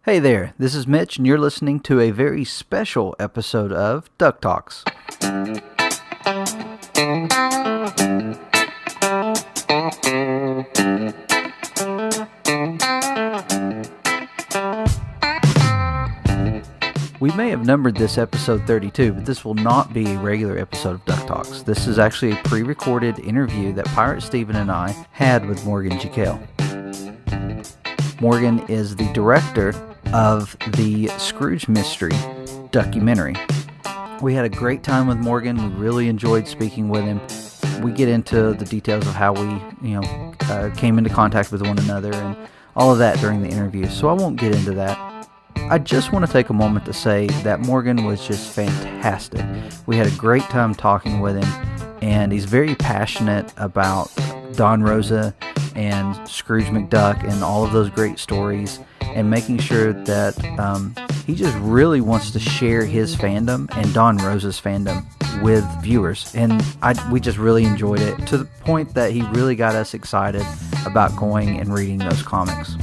Hey there, this is Mitch, and you're listening to a very special episode of DuckTalks. We may have numbered this episode 32, but this will not be a regular episode of DuckTalks. This is actually a pre-recorded interview that Pirate Steven and I had with Morgann Gicquel. Morgann is the director of the Scrooge Mystery documentary. We had a great time with Morgann. We really enjoyed speaking with him. We get into the details of how we, came into contact with one another and all of that during the interview, so I won't get into that. I just want to take a moment to say that Morgann was just fantastic. We had a great time talking with him, and he's very passionate about Don Rosa and Scrooge McDuck and all of those great stories, and making sure that he just really wants to share his fandom and Don Rosa's fandom with viewers. And we just really enjoyed it, to the point that he really got us excited about going and reading those comics.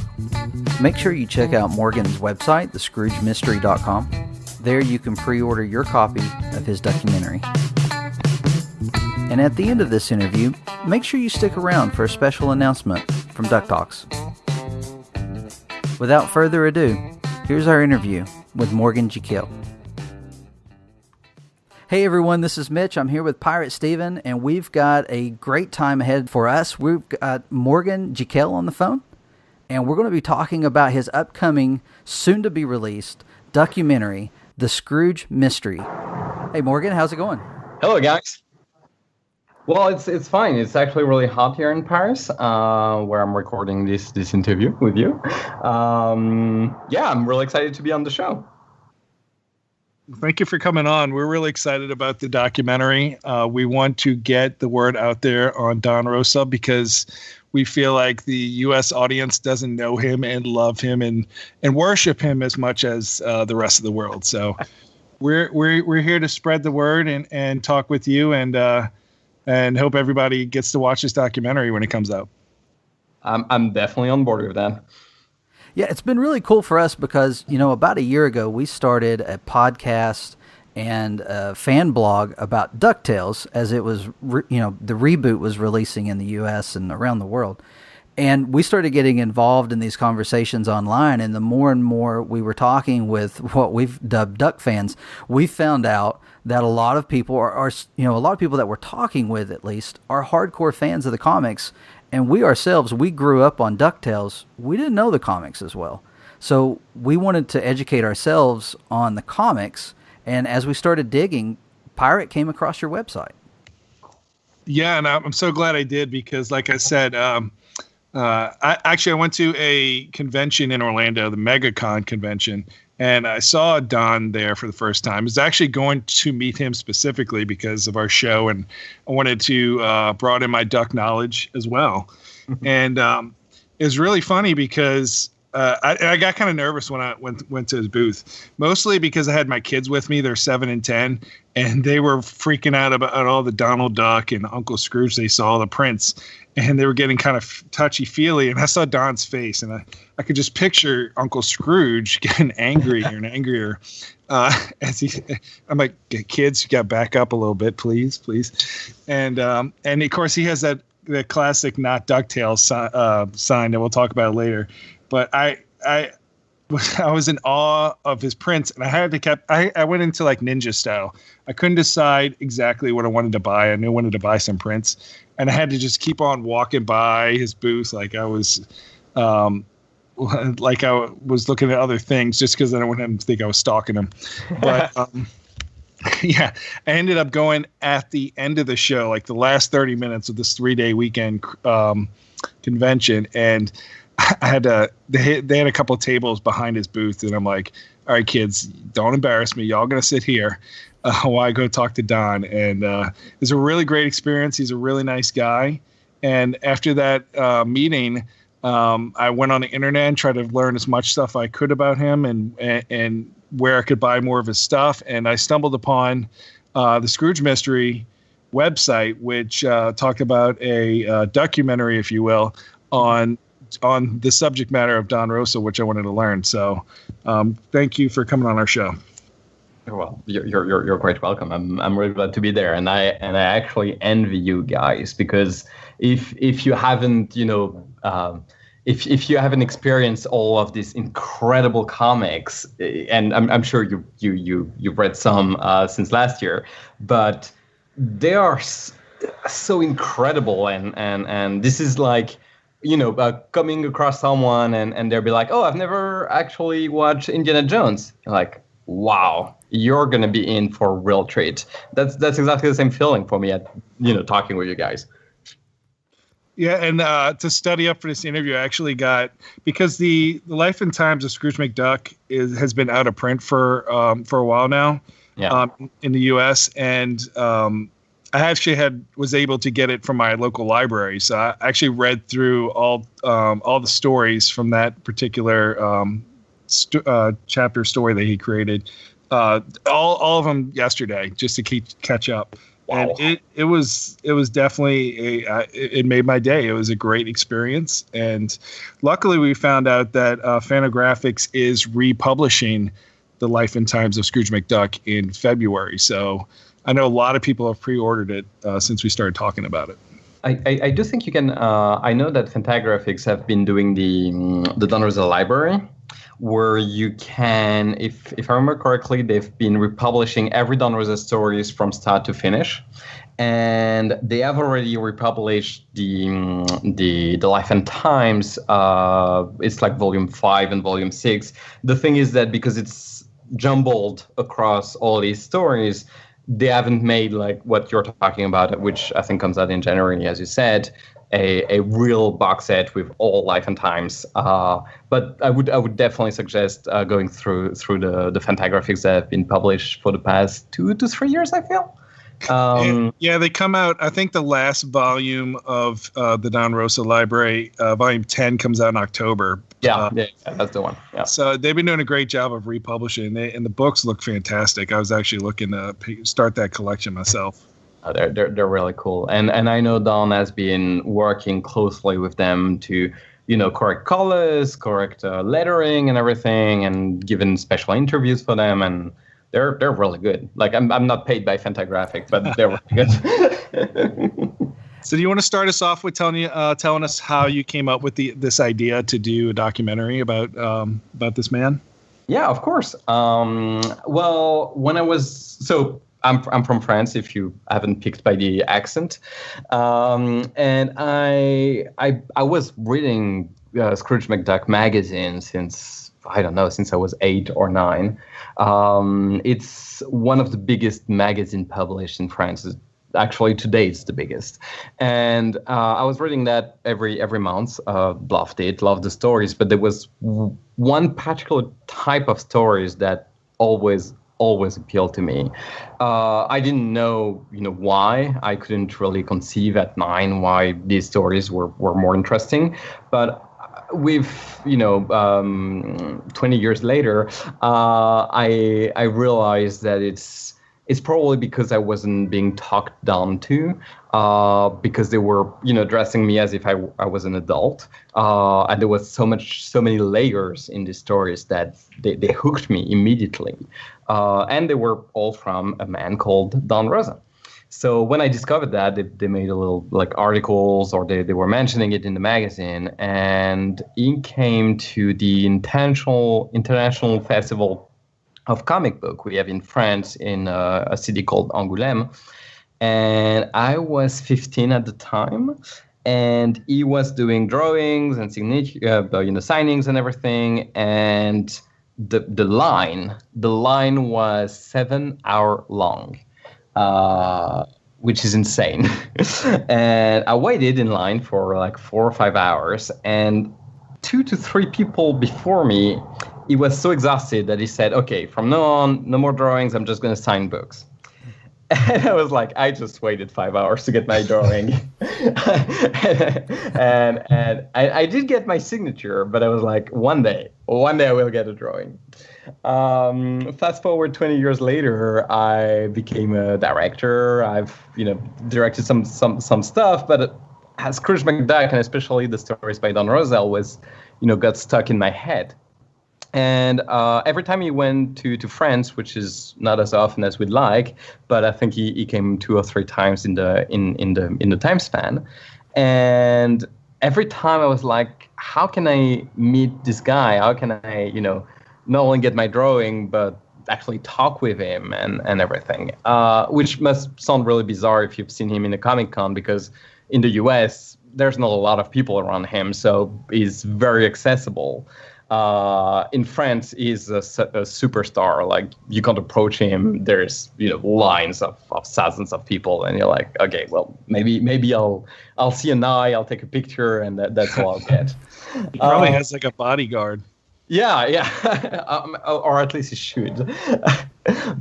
Make sure you check out Morgann's website, thescroogemystery.com. There you can pre-order your copy of his documentary. And at the end of this interview, make sure you stick around for a special announcement from DuckTalks. Without further ado, here's our interview with Morgann Gicquel. Hey everyone, this is Mitch. I'm here with Pirate Steven, and we've got a great time ahead for us. We've got Morgann Gicquel on the phone, and we're going to be talking about his upcoming, soon-to-be-released documentary, The Scrooge Mystery. Hey Morgann, how's it going? Hello guys. Well, it's fine. It's actually really hot here in Paris, where I'm recording this interview with you. I'm really excited to be on the show. Thank you for coming on. We're really excited about the documentary. We want to get the word out there on Don Rosa because we feel like the U.S. audience doesn't know him and love him and worship him as much as the rest of the world. So we're here to spread the word and talk with you and hope everybody gets to watch this documentary when it comes out. I'm definitely on board with that. Yeah, it's been really cool for us because, about a year ago, we started a podcast and a fan blog about DuckTales as it was, the reboot was releasing in the U.S. and around the world. And we started getting involved in these conversations online, and the more and more we were talking with what we've dubbed Duck fans, we found out that a lot of people are a lot of people that we're talking with, at least, are hardcore fans of the comics. And we ourselves, we grew up on DuckTales. We didn't know the comics as well. So we wanted to educate ourselves on the comics. And as we started digging, Pirate came across your website. Yeah, and I'm so glad I did because, like I said, I went to a convention in Orlando, the MegaCon convention, and I saw Don there for the first time. I was actually going to meet him specifically because of our show, and I wanted to broaden my duck knowledge as well. And it was really funny because I got kind of nervous when I went to his booth, mostly because I had my kids with me. They're 7 and 10, and they were freaking out about all the Donald Duck and Uncle Scrooge they saw, the prints, and they were getting kind of touchy-feely. And I saw Don's face, and I could just picture Uncle Scrooge getting angrier and angrier. I'm like, kids, you got to back up a little bit, please. And of course, he has that classic not DuckTales sign that we'll talk about later. But I was in awe of his prints, and I went into like ninja style. I couldn't decide exactly what I wanted to buy. I knew I wanted to buy some prints, and I had to just keep on walking by his booth like I was looking at other things just because I don't want him to think I was stalking him. But yeah, I ended up going at the end of the show, like the last 30 minutes of this 3-day weekend convention, and they had a couple of tables behind his booth, and I'm like, all right, kids, don't embarrass me. Y'all going to sit here while I go talk to Don. And it was a really great experience. He's a really nice guy. And after that meeting, I went on the internet and tried to learn as much stuff I could about him and where I could buy more of his stuff. And I stumbled upon the Scrooge Mystery website, which talked about a documentary, if you will, on on the subject matter of Don Rosa, which I wanted to learn. So thank you for coming on our show. Well, you're quite welcome. I'm really glad to be there, and I actually envy you guys, because if you haven't, if you haven't experienced all of these incredible comics, and I'm sure you've read some since last year, but they are so incredible, and this is like, coming across someone and they'll be like, oh, I've never actually watched Indiana Jones. You're like, wow, you're gonna be in for a real treat. That's exactly the same feeling for me at talking with you guys. Yeah, and to study up for this interview, I actually got, because the Life and Times of Scrooge McDuck has been out of print for a while now, in the U.S. And I actually was able to get it from my local library, so I actually read through all the stories from that particular chapter story that he created, all of them yesterday, just to catch up. Wow. And it was definitely it made my day. It was a great experience, and luckily we found out that Fantagraphics is republishing the Life and Times of Scrooge McDuck in February. So I know a lot of people have pre-ordered it since we started talking about it. I do think you can. I know that Fantagraphics have been doing the Don Rosa library, where you can, if I remember correctly, they've been republishing every Don Rosa stories from start to finish, and they have already republished the Life and Times. It's like volume 5 and volume 6. The thing is that because it's jumbled across all these stories, they haven't made like what you're talking about, which I think comes out in January, as you said, a real box set with all Life and Times. But I would definitely suggest going through the Fantagraphics that have been published for the past 2 to 3 years, I feel. Yeah, they come out. I think the last volume of the Don Rosa library, volume 10, comes out in October. Yeah, that's the one. Yeah. So they've been doing a great job of republishing, and the books look fantastic. I was actually looking to start that collection myself. They're really cool, and I know Don has been working closely with them to correct colors, correct lettering, and everything, and given special interviews for them, and they're really good. Like I'm not paid by Fantagraphics, but they're really good. So do you want to start us off with telling us how you came up with this idea to do a documentary about this man? Yeah, of course. Well, when I was I'm from France, if you haven't picked by the accent, and I was reading Scrooge McDuck magazine since I was 8 or 9. It's one of the biggest magazine published in France. Actually, today it's the biggest, and I was reading that every month. Loved the stories, but there was one particular type of stories that always appealed to me. I didn't know, why. I couldn't really conceive at 9 why these stories were more interesting. But with 20 years later, I realized that it's probably because I wasn't being talked down to, because they were, dressing me as if I was an adult. And there was so many layers in these stories that they hooked me immediately. And they were all from a man called Don Rosa. So when I discovered that, they made a little like articles, or they were mentioning it in the magazine, and it came to the International Festival of Comic Book we have in France in a city called Angoulême. And I was 15 at the time, and he was doing drawings and signature, signings and everything. And the line was 7 hours long, which is insane. And I waited in line for like 4 or 5 hours, and 2 to 3 people before me, he was so exhausted that he said, okay, from now on, no more drawings. I'm just going to sign books. And I was like, I just waited 5 hours to get my drawing. and I did get my signature, but I was like, one day I will get a drawing. Fast forward 20 years later, I became a director. I've directed some stuff, but Scrooge McDuck, and especially the stories by Don Rosa, always, got stuck in my head. And every time he went to France, which is not as often as we'd like, but I think he came 2 or 3 times in the time span. And every time I was like, how can I meet this guy? How can I, not only get my drawing, but actually talk with him and everything, which must sound really bizarre if you've seen him in a Comic-Con, because in the US, there's not a lot of people around him, so he's very accessible. In France, he's a superstar. Like, you can't approach him. There's lines of thousands of people, and you're like, okay, well, maybe I'll see an eye, I'll take a picture, and that's all I'll get. He probably has like a bodyguard. Yeah, or at least he should.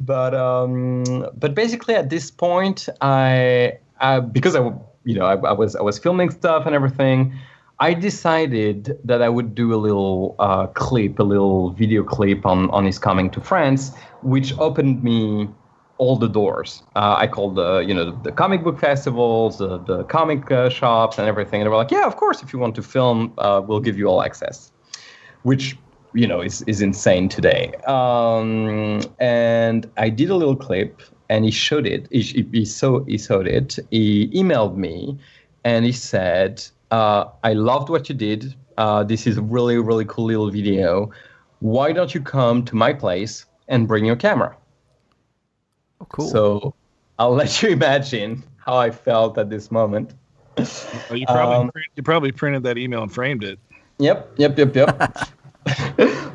But basically, at this point, because I was filming stuff and everything, I decided that I would do a little video clip on his coming to France, which opened me all the doors. I called the comic book festivals, the comic shops, and everything. And they were like, yeah, of course, if you want to film, we'll give you all access, which is insane today. And I did a little clip, and he showed it. He showed it. He emailed me, and he said, I loved what you did. This is a really, really cool little video. Why don't you come to my place and bring your camera? Oh, cool. So I'll let you imagine how I felt at this moment. Oh, you probably printed that email and framed it. Yep.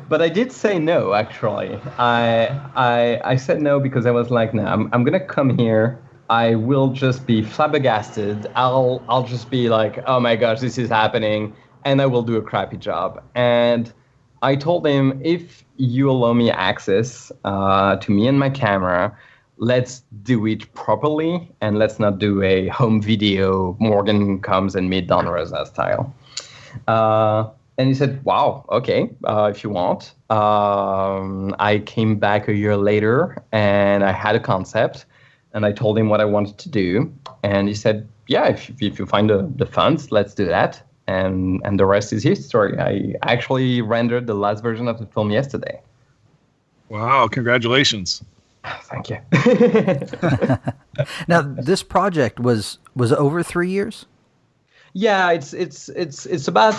But I did say no, actually. I said no because I was like, no, I'm going to come here. I will just be flabbergasted. I'll just be like, oh my gosh, this is happening, and I will do a crappy job. And I told him, if you allow me access to me and my camera, let's do it properly, and let's not do a home video, Morgann comes and meet Don Rosa style. And he said, wow, okay, if you want. I came back a year later, and I had a concept. And I told him what I wanted to do, and he said, "Yeah, if you find the funds, let's do that." And the rest is history. I actually rendered the last version of the film yesterday. Wow! Congratulations. Thank you. Now, this project was over 3 years. Yeah, it's about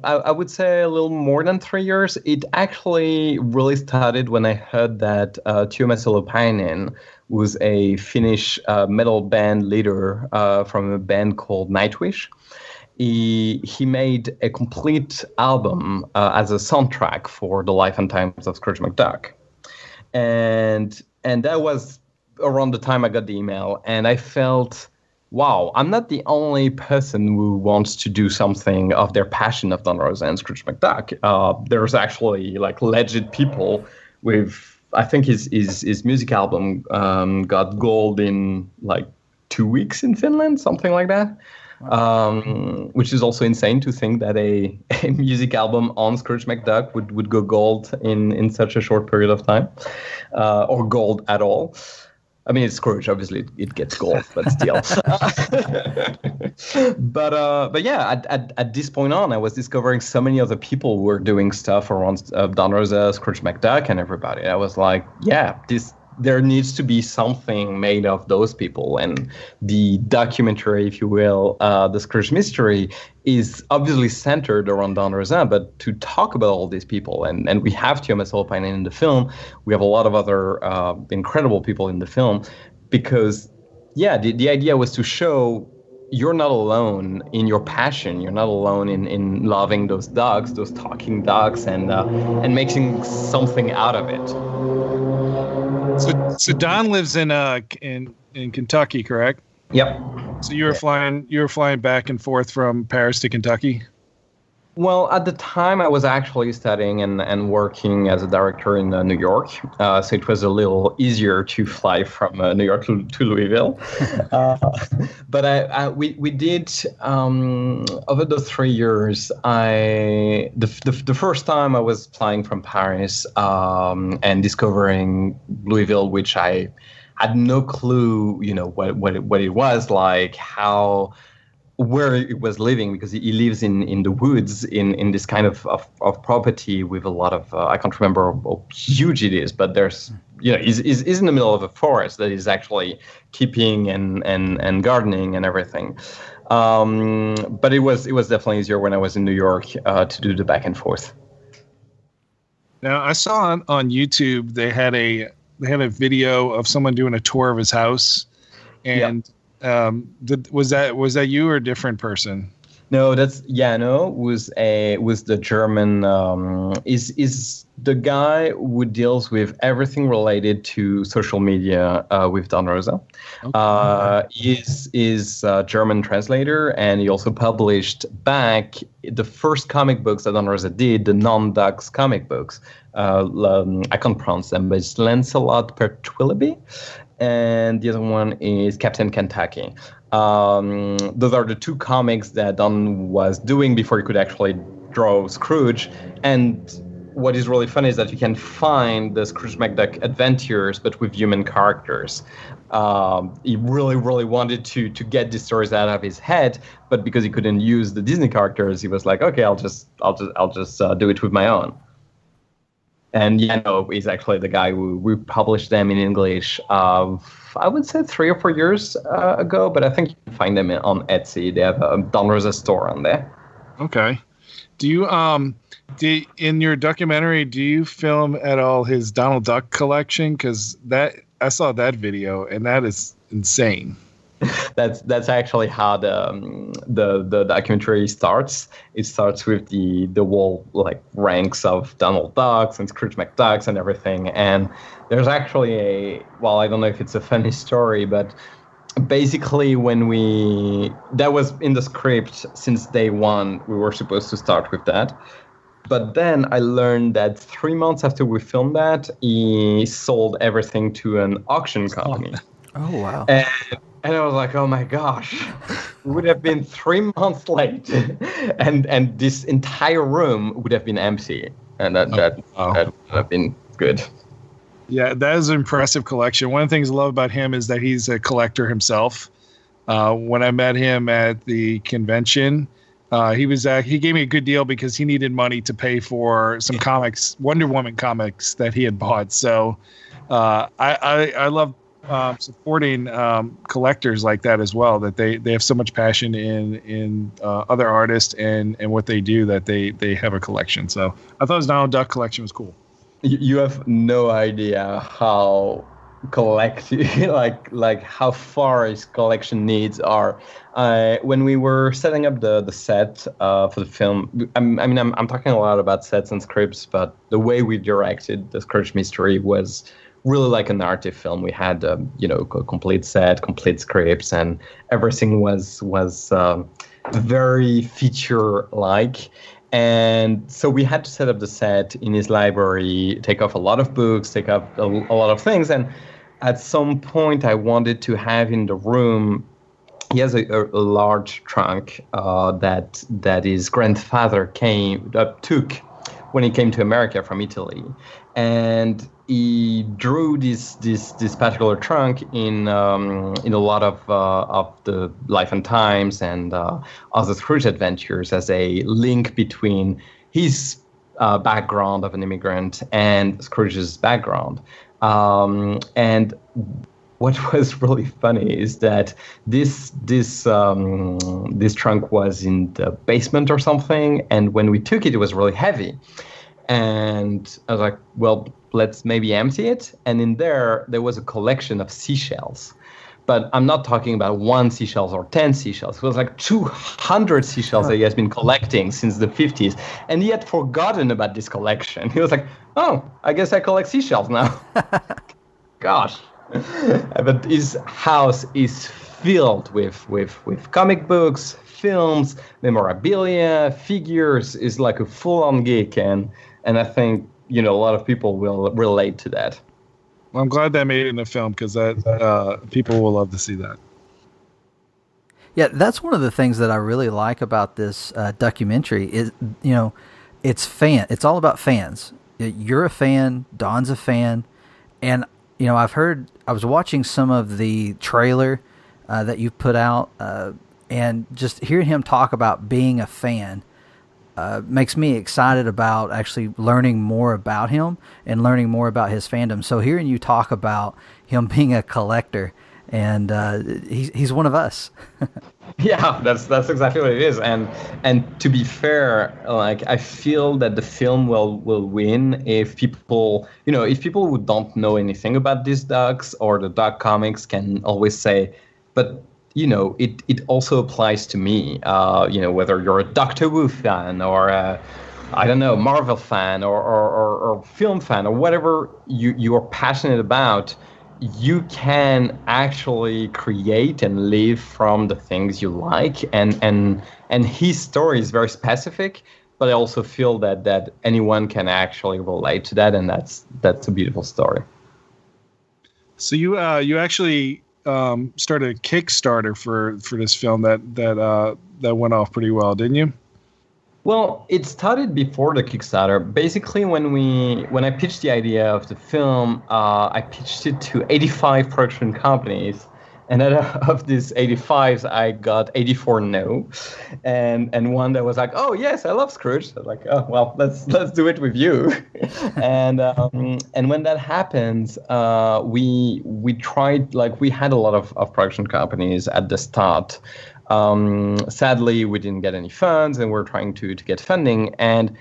I would say a little more than 3 years. It actually really started when I heard that Tuomas Holopainen was a Finnish metal band leader from a band called Nightwish. He made a complete album as a soundtrack for the life and times of Scrooge McDuck, and that was around the time I got the email, and I felt, wow, I'm not the only person who wants to do something of their passion of Don Rosa and Scrooge McDuck. There's actually like legit people with, I think his music album got gold in like 2 weeks in Finland, something like that. Which is also insane to think that a music album on Scrooge McDuck would go gold in such a short period of time, or gold at all. I mean, it's Scrooge, obviously it gets gold, but still. But yeah, at this point on, I was discovering so many other people who were doing stuff around Don Rosa, Scrooge McDuck, and everybody. I was like, yeah, there needs to be something made of those people. And the documentary, if you will, the Scrooge Mystery, is obviously centered around Don Rosa, but to talk about all these people, and we have Tuomas Holopainen in the film, we have a lot of other incredible people in the film, because, yeah, the idea was to show you're not alone in your passion. You're not alone in loving those dogs, those talking dogs, and making something out of it. So Don lives in Kentucky, correct? Yep. So you were flying back and forth from Paris to Kentucky? Well, at the time, I was actually studying and working as a director in New York, so it was a little easier to fly from New York to Louisville. But we did over the 3 years. The first time I was flying from Paris and discovering Louisville, which I had no clue, what it was like, how where he was living, because he lives in the woods in this kind of property with a lot of I can't remember how huge it is, but there's he's in the middle of a forest that he's actually keeping and gardening and everything. But it was definitely easier when I was in New York to do the back and forth. Now I saw on YouTube they had a video of someone doing a tour of his house, and was that you or a different person? No, that's Jano. Was the German is the guy who deals with everything related to social media with Don Rosa. Okay. Is a German translator, and he also published back the first comic books that Don Rosa did, the non-Ducks comic books. I can't pronounce them, but it's Lancelot per Twillaby, and the other one is Captain Kentucky. Those are the two comics that Don was doing before he could actually draw Scrooge. And what is really funny is that you can find the Scrooge McDuck adventures, but with human characters. He really, really wanted to get these stories out of his head, but because he couldn't use the Disney characters, he was like, okay, I'll just do it with my own. And he's actually the guy who published them in English. I would say 3 or 4 years ago, but I think you can find them on Etsy. They have a Don Rosa store on there. Okay. Do you in your documentary, do you film at all his Donald Duck collection? Because I saw that video, and that is insane. That's actually how the documentary starts. It starts with the whole ranks of Donald Ducks and Scrooge McDucks and everything. And there's actually I don't know if it's a funny story, but basically that was in the script since day one. We were supposed to start with that. But then I learned that 3 months after we filmed that, he sold everything to an auction company. Oh, wow. And I was like, oh my gosh, we would have been 3 months late, and this entire room would have been empty, and that would have been good. Yeah, that is an impressive collection. One of the things I love about him is that he's a collector himself. When I met him at the convention, he gave me a good deal because he needed money to pay for some comics, Wonder Woman comics that he had bought. So I love supporting collectors like that as well, that they have so much passion in other artists and what they do, that they have a collection. So I thought his Donald Duck collection was cool. You have no idea how like how far his collection needs are. When we were setting up the set for the film, I'm talking a lot about sets and scripts, but the way we directed the Scrooge Mystery was really like a narrative film. We had a complete set, complete scripts, and everything was very feature-like. And so we had to set up the set in his library, take off a lot of books, take off a lot of things. And at some point, I wanted to have in the room, he has a large trunk that his grandfather took when he came to America from Italy. And he drew this particular trunk in a lot of the Life and Times and other Scrooge adventures as a link between his background of an immigrant and Scrooge's background. And what was really funny is that this trunk was in the basement or something, and when we took it, it was really heavy. And I was like, well, let's maybe empty it. And in there was a collection of seashells. But I'm not talking about 1 seashell or 10 seashells. It was like 200 seashells that he has been collecting since the 50s. And he had forgotten about this collection. He was like, oh, I guess I collect seashells now. Gosh. But his house is filled with comic books, films, memorabilia, figures. Is like a full-on geek. And I think, a lot of people will relate to that. Well, I'm glad that made it in the film, because people will love to see that. Yeah, that's one of the things that I really like about this documentary is, it's all about fans. You're a fan, Don's a fan, and I was watching some of the trailer that you've put out, And just hearing him talk about being a fan makes me excited about actually learning more about him and learning more about his fandom. So hearing you talk about him being a collector, and he's one of us. Yeah, that's exactly what it is. And to be fair, like, I feel that the film will win if people, if people who don't know anything about these ducks or the duck comics can always say, but it also applies to me. Whether you're a Doctor Who fan or I don't know, Marvel fan or film fan or whatever you're passionate about, you can actually create and live from the things you like. And his story is very specific, but I also feel that anyone can actually relate to that, and that's a beautiful story. So you actually started a Kickstarter for this film that went off pretty well, didn't you? Well, it started before the Kickstarter. Basically, when I pitched the idea of the film, I pitched it to 85 production companies, and out of these 85s, I got 84 no, and one that was like, oh yes, I love Scrooge. I was like, oh well, let's do it with you, and when that happens, we tried, like, we had a lot of production companies at the start. Sadly, we didn't get any funds, and we're trying to get funding. And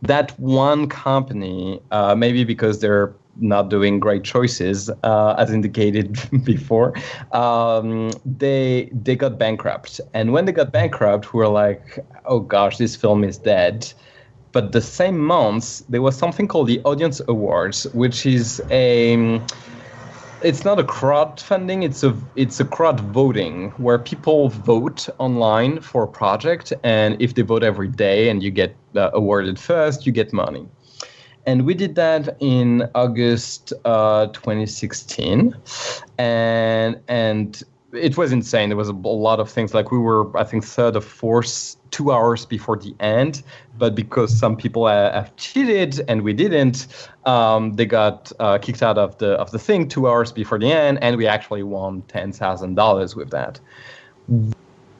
that one company, maybe because they're not doing great choices, as indicated before, they got bankrupt. And when they got bankrupt, we were like, oh gosh, this film is dead. But the same month, there was something called the Audience Awards, which is it's not a crowdfunding, it's a crowd voting where people vote online for a project, and if they vote every day and you get awarded first, you get money. And we did that in August 2016, and it was insane. There was a lot of things, like we were, I think, third or fourth, 2 hours before the end, but because some people have cheated and we didn't, they got kicked out of the thing 2 hours before the end, and we actually won $10,000 with that.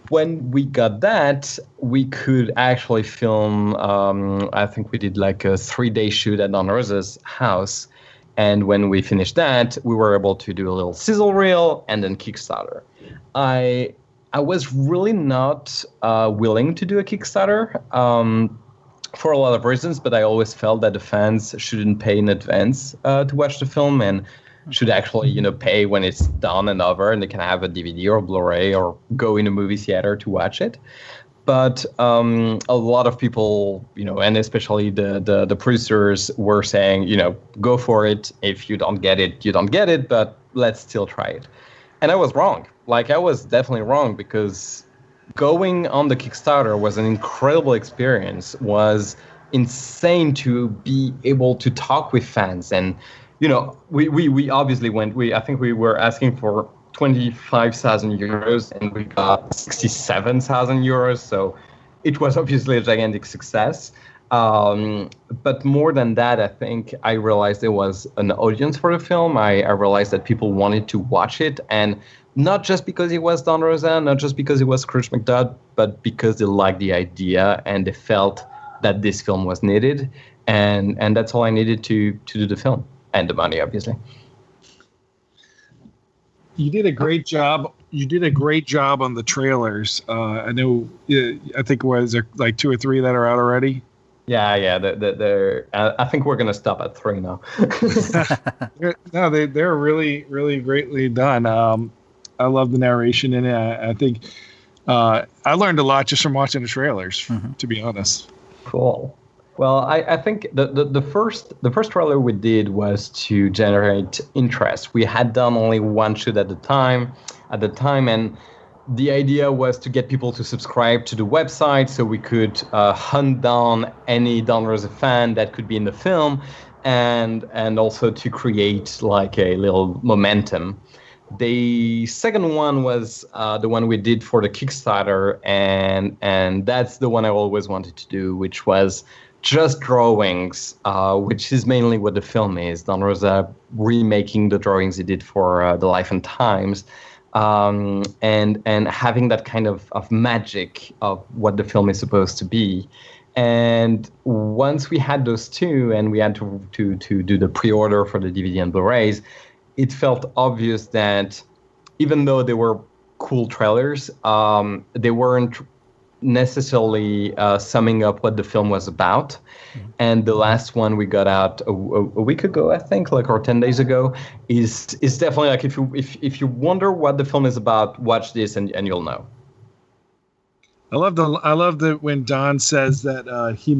When we got that, we could actually film. I think we did like a 3-day shoot at Don Rosa's house. And when we finished that, we were able to do a little sizzle reel and then Kickstarter. I was really not willing to do a Kickstarter for a lot of reasons, but I always felt that the fans shouldn't pay in advance to watch the film, and should actually, pay when it's done and over, and they can have a DVD or Blu-ray or go in a movie theater to watch it. But a lot of people, and especially the producers were saying, go for it. If you don't get it, you don't get it, but let's still try it. And I was wrong. Like, I was definitely wrong, because going on the Kickstarter was an incredible experience, was insane to be able to talk with fans. And, we obviously went, I think we were asking for 25,000 euros, and we got 67,000 euros. So it was obviously a gigantic success. But more than that, I think I realized there was an audience for the film. I realized that people wanted to watch it, and not just because it was Don Rosa, not just because it was Scrooge McDuck, but because they liked the idea and they felt that this film was needed. And that's all I needed to do the film, and the money, obviously. You did a great job. You did a great job on the trailers. I know. I think was there like 2 or 3 that are out already. Yeah. I think we're gonna stop at 3 now. No, they're really, really greatly done. I love the narration in it. I think I learned a lot just from watching the trailers. Mm-hmm. To be honest. Cool. Well, I think the first trailer we did was to generate interest. We had done only one shoot at the time, and the idea was to get people to subscribe to the website so we could hunt down any Don Rosa fan that could be in the film, and also to create like a little momentum. The second one was the one we did for the Kickstarter, and that's the one I always wanted to do, which was just drawings, which is mainly what the film is. Don Rosa remaking the drawings he did for The Life and Times. and having that kind of magic of what the film is supposed to be. And once we had those two, and we had to do the pre-order for the DVD and Blu-rays, it felt obvious that even though they were cool trailers, they weren't necessarily summing up what the film was about. Mm-hmm. And the last one we got out a week ago, I think, or 10 days ago, is definitely like if you wonder what the film is about, watch this and you'll know. I love the when Don says that he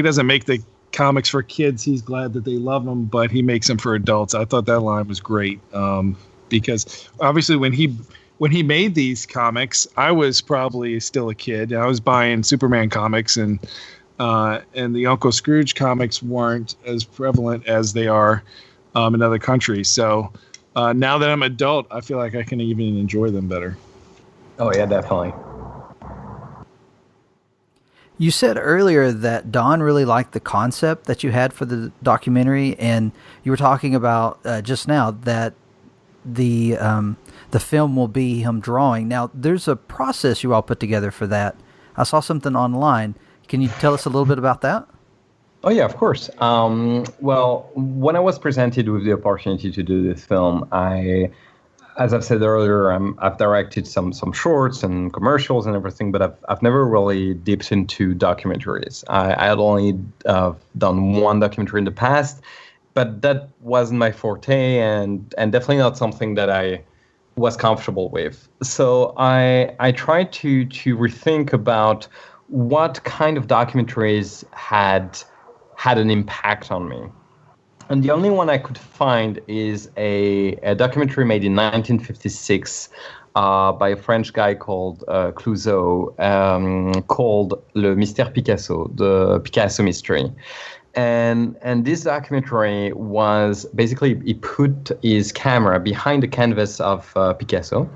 doesn't make the comics for kids. He's glad that they love them, but he makes them for adults. I thought that line was great, because obviously when he made these comics, I was probably still a kid. I was buying Superman comics, and the Uncle Scrooge comics weren't as prevalent as they are in other countries. So now that I'm adult, I feel like I can even enjoy them better. Oh, yeah, definitely. You said earlier that Don really liked the concept that you had for the documentary, and you were talking about just now that the film will be him drawing. Now, there's a process you all put together for that. I saw something online. Can you tell us a little bit about that? Oh, yeah, of course. Well, when I was presented with the opportunity to do this film, as I've said earlier, I've directed some shorts and commercials and everything, but I've never really dipped into documentaries. I had only done one documentary in the past, but that wasn't my forte, and definitely not something that I was comfortable with. So I tried to rethink about what kind of documentaries had an impact on me. And the only one I could find is a documentary made in 1956 by a French guy called Clouseau, called Le Mystère Picasso, the Picasso Mystery. And this documentary was basically, he put his camera behind the canvas of Picasso,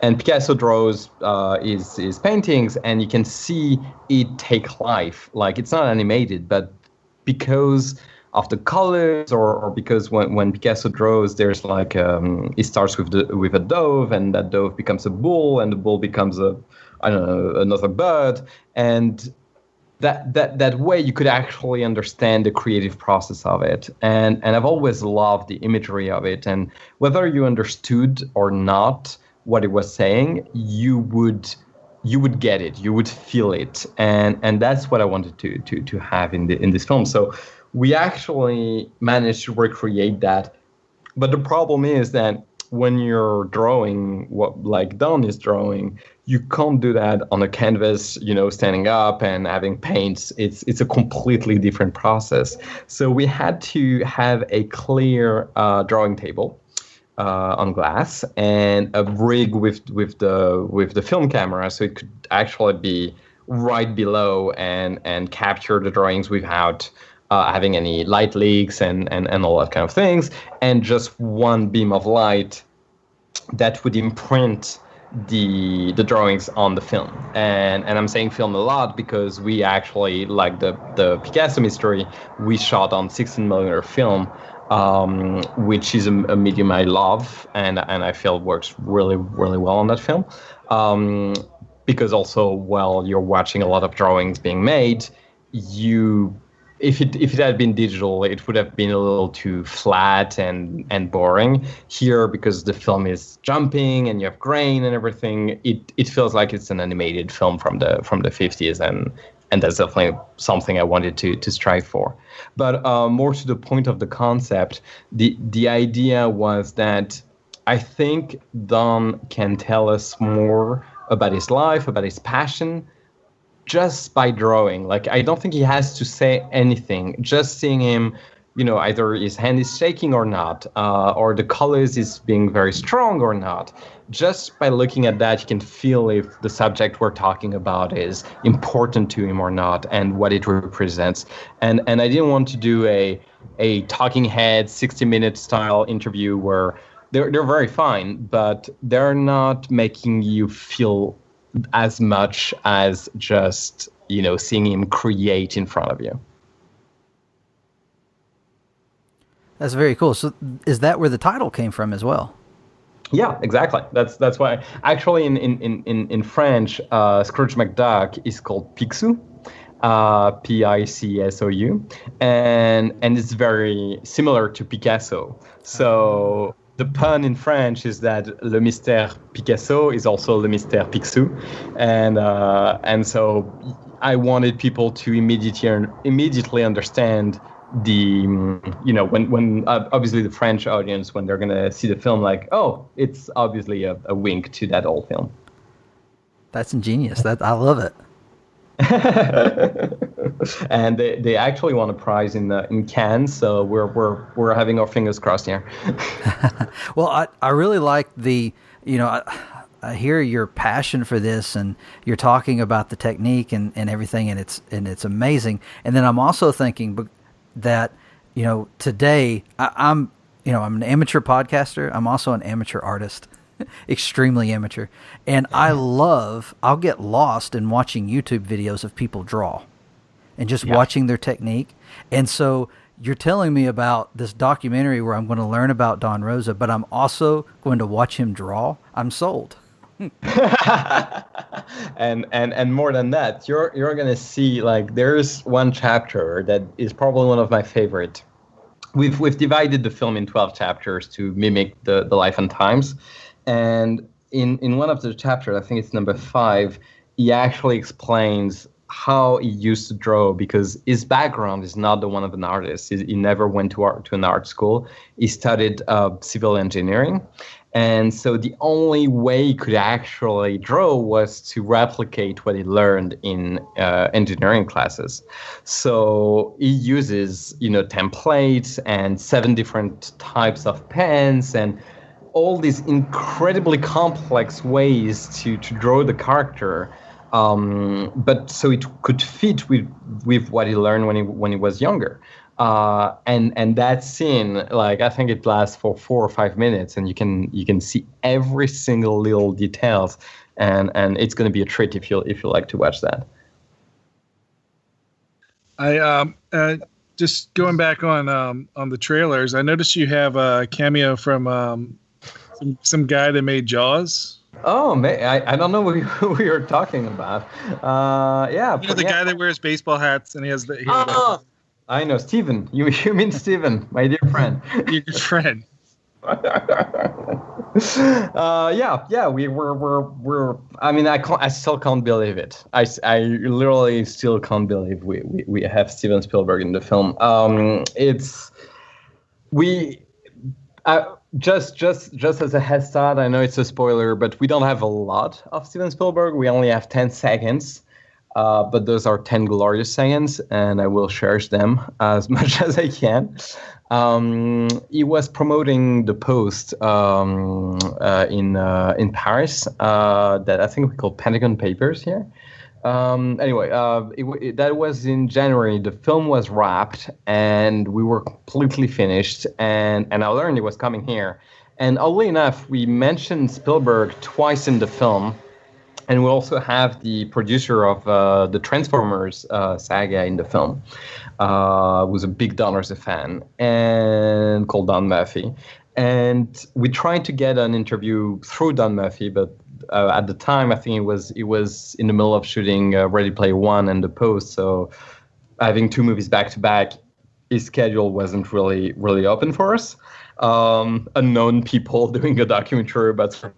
and Picasso draws his paintings, and you can see it take life. Like, it's not animated, but because of the colors, or because when Picasso draws, there's like it starts with a dove, and that dove becomes a bull, and the bull becomes another bird, and that way you could actually understand the creative process of it. And I've always loved the imagery of it, and whether you understood or not what it was saying, you would get it, you would feel it, and that's what I wanted to have in this film. So we actually managed to recreate that. But the problem is that when you're drawing what like Don is drawing, you can't do that on a canvas, standing up and having paints. It's a completely different process. So we had to have a clear drawing table on glass, and a rig with the film camera, so it could actually be right below and capture the drawings without having any light leaks and all that kind of things, and just one beam of light that would imprint the drawings on the film. And I'm saying film a lot because we actually, like the Picasso Mystery, we shot on 16mm film, which is a medium I love, and I feel works really, really well on that film. Because also, while you're watching a lot of drawings being made, if it had been digital, it would have been a little too flat and boring. Here, because the film is jumping and you have grain and everything, it feels like it's an animated film from the 50s, and that's definitely something I wanted to strive for. But more to the point of the concept, the idea was that I think Don can tell us more about his life, about his passion, just by drawing. Like, I don't think he has to say anything. Just seeing him, either his hand is shaking or not, or the colors is being very strong or not. Just by looking at that, you can feel if the subject we're talking about is important to him or not, and what it represents. And I didn't want to do a talking head 60-minute style interview where they're very fine, but they're not making you feel as much as just, seeing him create in front of you. That's very cool. So is that where the title came from as well? Yeah, exactly. That's why. Actually, in French, Scrooge McDuck is called Picsou, Picsou, and it's very similar to Picasso. So the pun in French is that le mystère Picasso is also le mystère Picsou, and so I wanted people to immediately understand the when obviously the French audience, when they're gonna see the film, like, oh, it's obviously a wink to that old film. That's ingenious. That I love it. And they actually won a prize in Cannes, so we're having our fingers crossed here. Well, I really like the, I hear your passion for this, and you're talking about the technique and everything, and it's amazing. And then I'm also thinking that, today I'm an amateur podcaster. I'm also an amateur artist, extremely amateur. And I'll get lost in watching YouTube videos of people draw and just watching their technique. And so you're telling me about this documentary where I'm going to learn about Don Rosa, but I'm also going to watch him draw. I'm sold. and more than that, you're gonna see, like, there's one chapter that is probably one of my favorite. We've divided the film in 12 chapters to mimic the life and times, and in one of the chapters, I think it's number 5, he actually explains how he used to draw, because his background is not the one of an artist. He never went to an art school. He studied civil engineering. And so the only way he could actually draw was to replicate what he learned in engineering classes. So he uses, templates and 7 different types of pens and all these incredibly complex ways to draw the character. But so it could fit with what he learned when he was younger. And that scene, like, I think it lasts for 4 or 5 minutes, and you can see every single little details, and it's going to be a treat if you like to watch that. I just going back on the trailers, I noticed you have a cameo from some guy that made Jaws. Oh, man, I don't know who you're talking about. Yeah, the guy that wears baseball hats and he has the. I know, Steven. You mean Steven, my dear friend. Your good friend. Yeah. We're. I mean, I still can't believe it. I literally still can't believe we have Steven Spielberg in the film. Just as a head start, I know it's a spoiler, but we don't have a lot of Steven Spielberg. We only have 10 seconds. But those are 10 glorious seconds, and I will cherish them as much as I can. He was promoting the Post in Paris that I think we call Pentagon Papers here. Anyway, that was in January. The film was wrapped, and we were completely finished. And I learned it was coming here. And oddly enough, we mentioned Spielberg twice in the film. And we also have the producer of the Transformers saga in the film, who's a big Don Rosa fan, and called Don Murphy. And we tried to get an interview through Don Murphy, but at the time, I think it was in the middle of shooting Ready Player One and The Post. So having 2 movies back to back, his schedule wasn't really open for us. Unknown people doing a documentary about Spielberg.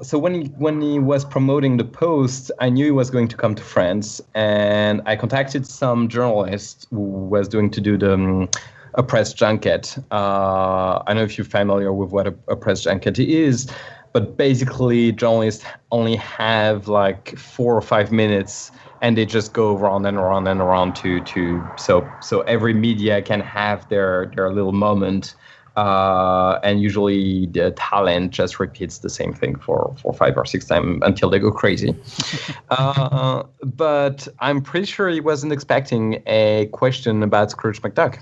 So when he was promoting The Post, I knew he was going to come to France, and I contacted some journalist who was doing to do a press junket. I don't know if you're familiar with what a press junket is, but basically journalists only have like 4 or 5 minutes, and they just go around and around and around so every media can have their little moment. And usually the talent just repeats the same thing for 5 or 6 times until they go crazy. But I'm pretty sure he wasn't expecting a question about Scrooge McDuck.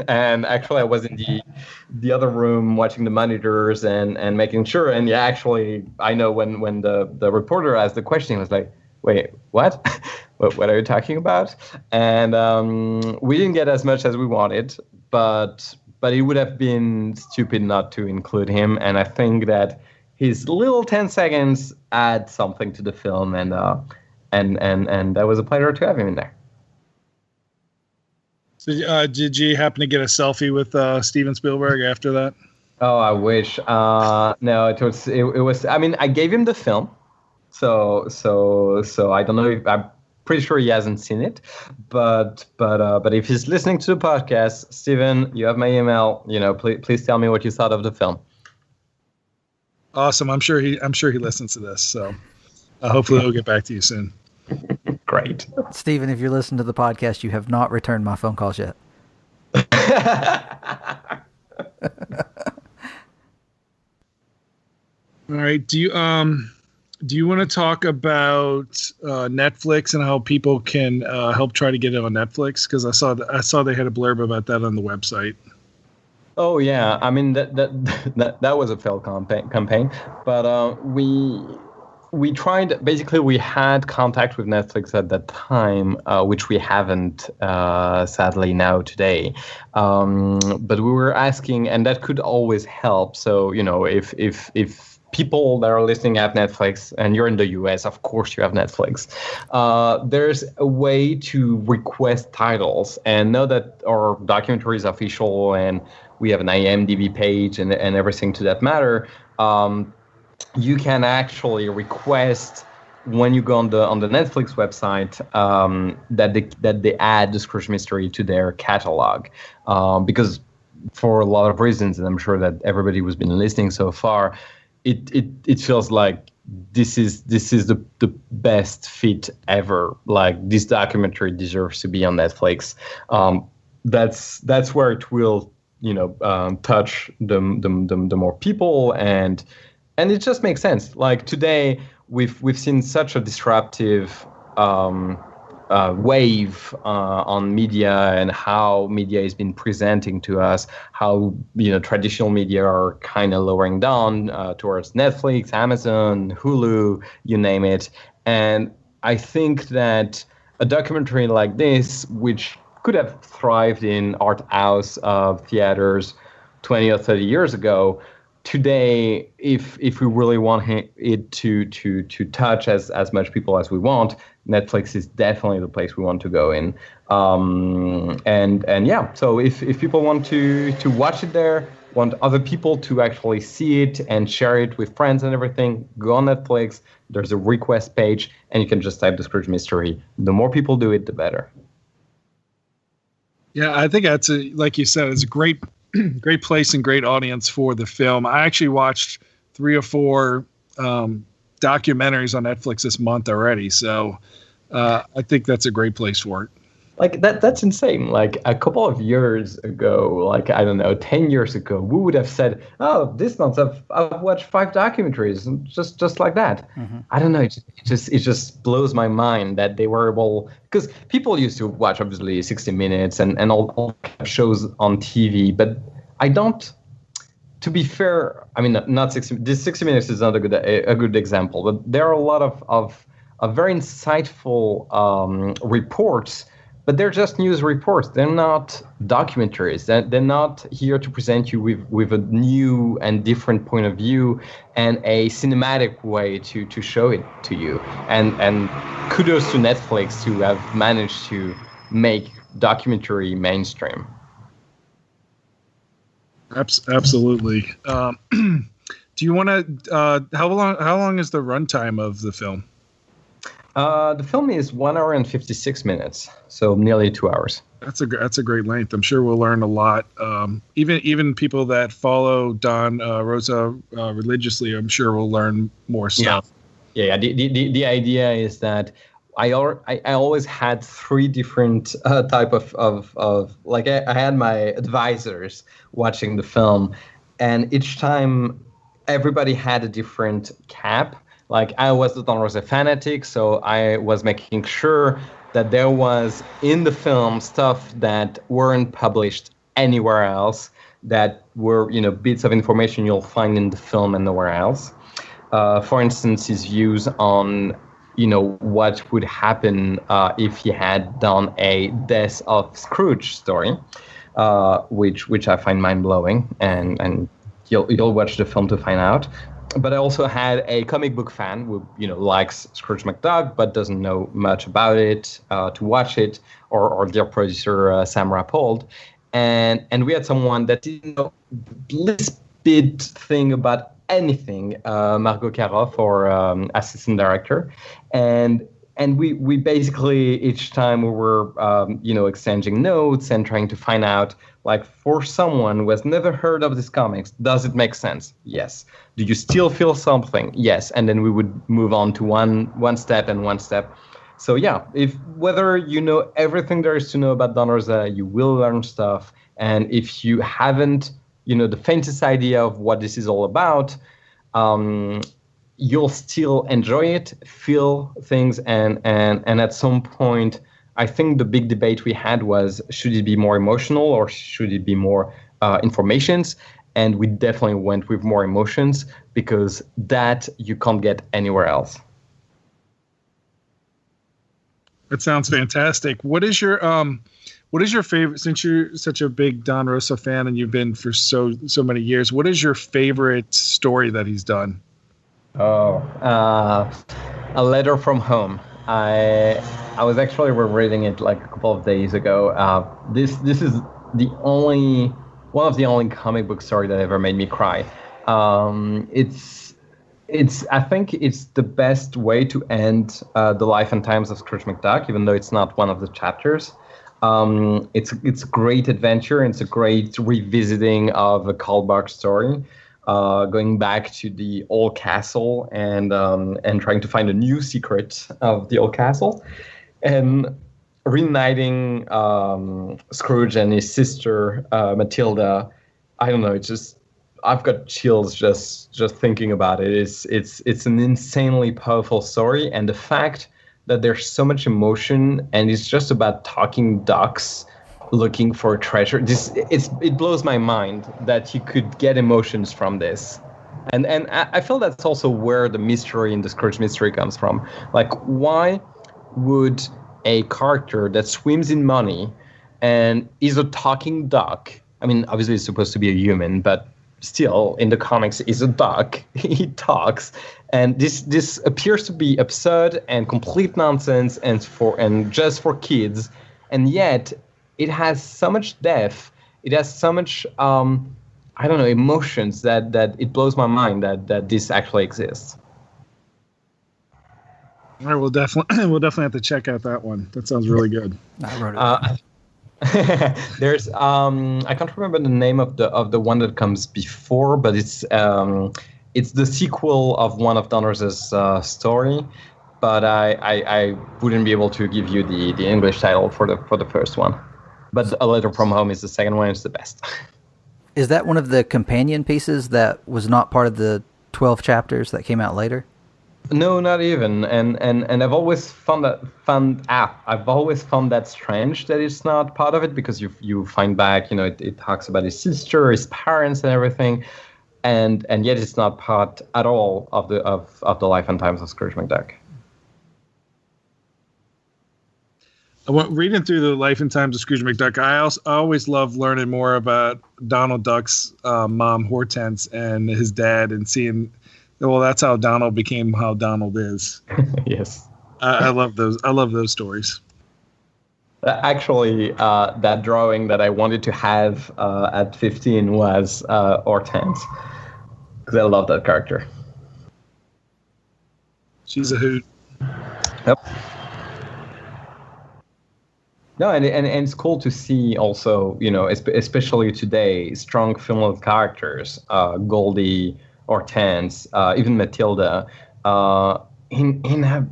And actually, I was in the other room watching the monitors and making sure. And yeah, actually, I know when the reporter asked the question, he was like, wait, what? What are you talking about? And we didn't get as much as we wanted, but but it would have been stupid not to include him. And I think that his little 10 seconds add something to the film, and that was a pleasure to have him in there. So, did you happen to get a selfie with Steven Spielberg after that? Oh, I wish. No, it was. I mean, I gave him the film, so I don't know if I'm pretty sure he hasn't seen it, but if he's listening to the podcast, Steven, you have my email. Please tell me what you thought of the film. Awesome. I'm sure he listens to this, so hopefully he'll get back to you soon. Great. Steven, if you're listening to the podcast, you have not returned my phone calls yet. All right. Do you want to talk about Netflix and how people can help try to get it on Netflix? Because I saw they had a blurb about that on the website. Oh yeah, I mean that was a failed campaign, but we tried. Basically, we had contact with Netflix at that time, which we haven't sadly now today. But we were asking, and that could always help. So if people that are listening have Netflix and you're in the US, of course you have Netflix. There's a way to request titles, and know that our documentary is official and we have an IMDb page and everything to that matter. You can actually request when you go on the Netflix website that they add the Scrooge Mystery to their catalog, because for a lot of reasons, and I'm sure that everybody who's been listening so far, it feels like this is the best fit ever. Like, this documentary deserves to be on Netflix. That's where it will touch the more people, and it just makes sense. Like, today we've seen such a disruptive wave on media, and how media has been presenting to us, how traditional media are kind of lowering down towards Netflix, Amazon, Hulu, you name it. And I think that a documentary like this, which could have thrived in art house theaters 20 or 30 years ago, today, if we really want it to touch as much people as we want, Netflix is definitely the place we want to go in. And yeah, so if people want to watch it there, want other people to actually see it and share it with friends and everything, go on Netflix. There's a request page, and you can just type the Scrooge Mystery. The more people do it, the better. Yeah, I think that's like you said, it's a great place and great audience for the film. I actually watched 3 or 4 documentaries on Netflix this month already, so I think that's a great place for it. Like that's insane. Like, a couple of years ago, like, I don't know, 10 years ago, we would have said, oh, this month I've watched 5 documentaries, and just like that. Mm-hmm. I don't know. It just blows my mind that they were able, because people used to watch, obviously, 60 Minutes and all shows on TV, but I don't. To be fair, I mean, not 60. This 60 Minutes is not a good example, but there are a lot of very insightful reports. But they're just news reports. They're not documentaries. They're not here to present you with a new and different point of view and a cinematic way to show it to you. And kudos to Netflix to have managed to make documentary mainstream. Absolutely. Do you want to? How long is the runtime of the film? The film is 1 hour and 56 minutes, so nearly 2 hours. That's a great length. I'm sure we'll learn a lot. Even people that follow Don Rosa religiously, I'm sure will learn more stuff. Yeah. The idea is that I always had 3 different type of like, I had my advisors watching the film, and each time everybody had a different cap. Like, I was the Don Rosa fanatic, so I was making sure that there was in the film stuff that weren't published anywhere else, that were, bits of information you'll find in the film and nowhere else. For instance, his views on what would happen if he had done a Death of Scrooge story, which I find mind-blowing, and you'll watch the film to find out. But I also had a comic book fan who likes Scrooge McDuck but doesn't know much about it to watch it, or dear producer Sam Rappold, and we had someone that didn't know the least bit thing about anything, Margot Karoff, or assistant director, and we basically each time we were exchanging notes and trying to find out, like, for someone who has never heard of this comics, does it make sense? Yes. Do you still feel something? Yes. And then we would move on to one step and one step. So yeah, whether you know everything there is to know about Don Rosa, you will learn stuff. And if you haven't, the faintest idea of what this is all about, you'll still enjoy it, feel things, and at some point, I think the big debate we had was, should it be more emotional or should it be more informations? And we definitely went with more emotions, because that you can't get anywhere else. That sounds fantastic. What is your favorite, since you're such a big Don Rosa fan and you've been for so many years, what is your favorite story that he's done? A Letter from Home. I was actually rereading it like a couple of days ago. This is one of the only comic book story that ever made me cry. I think it's the best way to end the life and times of Scrooge McDuck, even though it's not one of the chapters. It's a great adventure. It's a great revisiting of a Karl Barks story, going back to the old castle and trying to find a new secret of the old castle, and reuniting Scrooge and his sister Matilda. I don't know. It's just, I've got chills just thinking about it. It's an insanely powerful story, and the fact that there's so much emotion and it's just about talking ducks looking for a treasure. It blows my mind that you could get emotions from this. And I feel that's also where the mystery in the Scrooge Mystery comes from. Like, why would a character that swims in money and is a talking duck, I mean, obviously it's supposed to be a human, but still, in the comics, is a duck. He talks, and this appears to be absurd and complete nonsense, and just for kids, and yet it has so much depth. It has so much emotions that it blows my mind that this actually exists. All right, we'll definitely have to check out that one. That sounds really good. I wrote it down. There's I can't remember the name of the one that comes before, but it's the sequel of one of Don Rosa's story, but I wouldn't be able to give you the English title for the first one. But A Letter from Home is the second one. It's the best. Is that one of the companion pieces that was not part of the 12 chapters that came out later? No, not even. And I've always found that strange that it's not part of it, because you find back, it talks about his sister, his parents, and everything, and yet it's not part at all of the life and times of Scrooge McDuck. Reading through the life and times of Scrooge McDuck, I always love learning more about Donald Duck's mom, Hortense, and his dad, and seeing, well, that's how Donald became how Donald is. Yes. I love those. I love those stories. Actually, that drawing that I wanted to have at 15 was Hortense, because I love that character. She's a hoot. Yep. No, and it's cool to see also, especially today, strong female characters, Goldie, Hortense, even Matilda, in a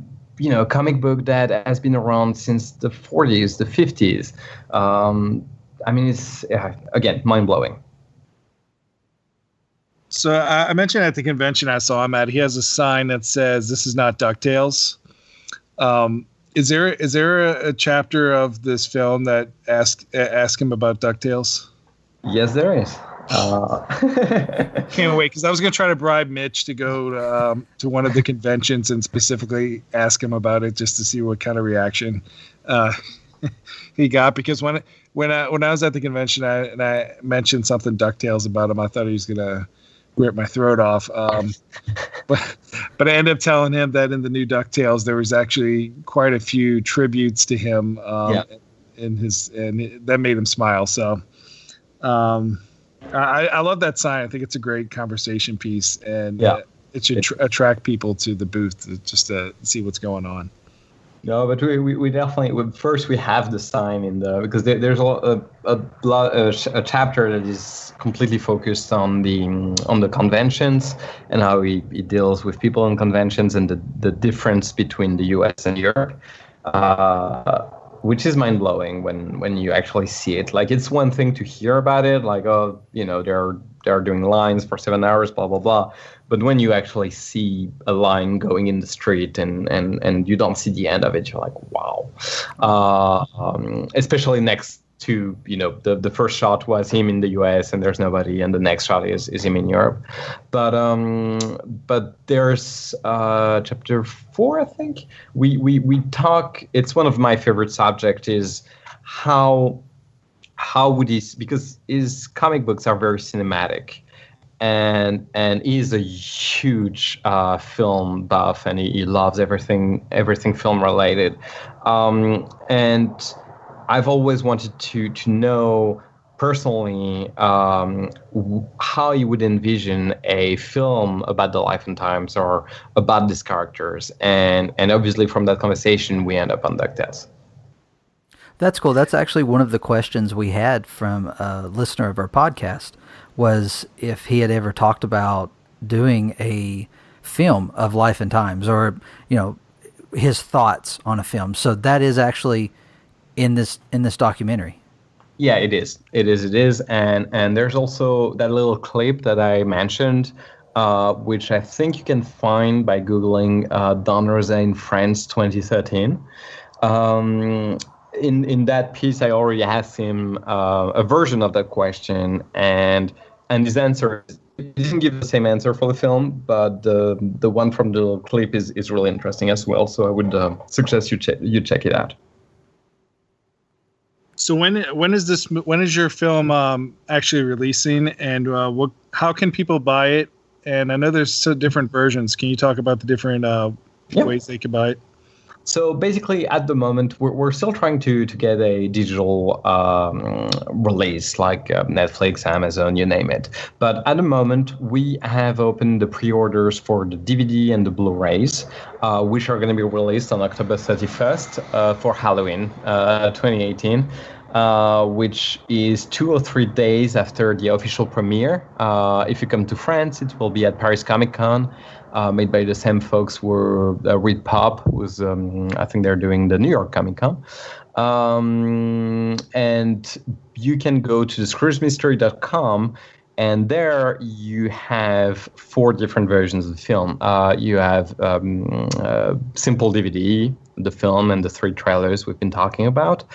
comic book that has been around since the 40s, the 50s. I mean, it's, again, mind-blowing. So I mentioned at the convention I saw him at, he has a sign that says, "This is not DuckTales." Is there a chapter of this film that ask him about DuckTales? Yes, there is. Can't wait, because I was going to try to bribe Mitch to go to one of the conventions and specifically ask him about it just to see what kind of reaction he got. Because when I was at the convention and I mentioned something DuckTales about him, I thought he was going to rip my throat off. But I ended up telling him that in the new DuckTales there was actually quite a few tributes to him and that made him smile. So I love that sign. I think it's a great conversation piece, and it should attract people to the booth just to see what's going on. No, but we definitely first we have the sign in the, because there's a chapter that is completely focused on the conventions and how it deals with people in conventions and the difference between the US and Europe, which is mind blowing when you actually see it. Like, it's one thing to hear about it, like, oh, you know, they're doing lines for 7 hours, blah blah blah. But when you actually see a line going in the street and you don't see the end of it, you're like, wow. Especially next to, you know, the first shot was him in the US and there's nobody, and the next shot is him in Europe. But there's chapter 4, I think. We talk. It's one of my favorite subjects is how would he, because his comic books are very cinematic. And he's a huge film buff, and he loves everything film related. And I've always wanted to know personally how you would envision a film about the life and times or about these characters. And obviously from that conversation, we end up on DuckTales. That's cool. That's actually one of the questions we had from a listener of our podcast, was if he had ever talked about doing a film of life and times, or, you know, his thoughts on a film. So that is actually in this documentary. Yeah, it is. And there's also that little clip that I mentioned, which I think you can find by Googling Don Rosa in France 2013. In that piece, I already asked him a version of that question, and his answer, he didn't give the same answer for the film, but the one from the clip is really interesting as well. So I would suggest you check it out. So when is your film actually releasing, and how can people buy it? And I know there's so different versions. Can you talk about the different ways they can buy it? So basically, at the moment, we're still trying to get a digital release, like Netflix, Amazon, you name it. But at the moment, we have opened the pre-orders for the DVD and the Blu-rays, which are going to be released on October 31st for Halloween 2018, which is 2 or 3 days after the official premiere. If you come to France, it will be at Paris Comic Con. Made by the same folks who were Reed Pop, who's I think they're doing the New York Comic Con. And you can go to ScroogeMystery.com, and there you have 4 different versions of the film. You have simple DVD, the film and the 3 trailers we've been talking about.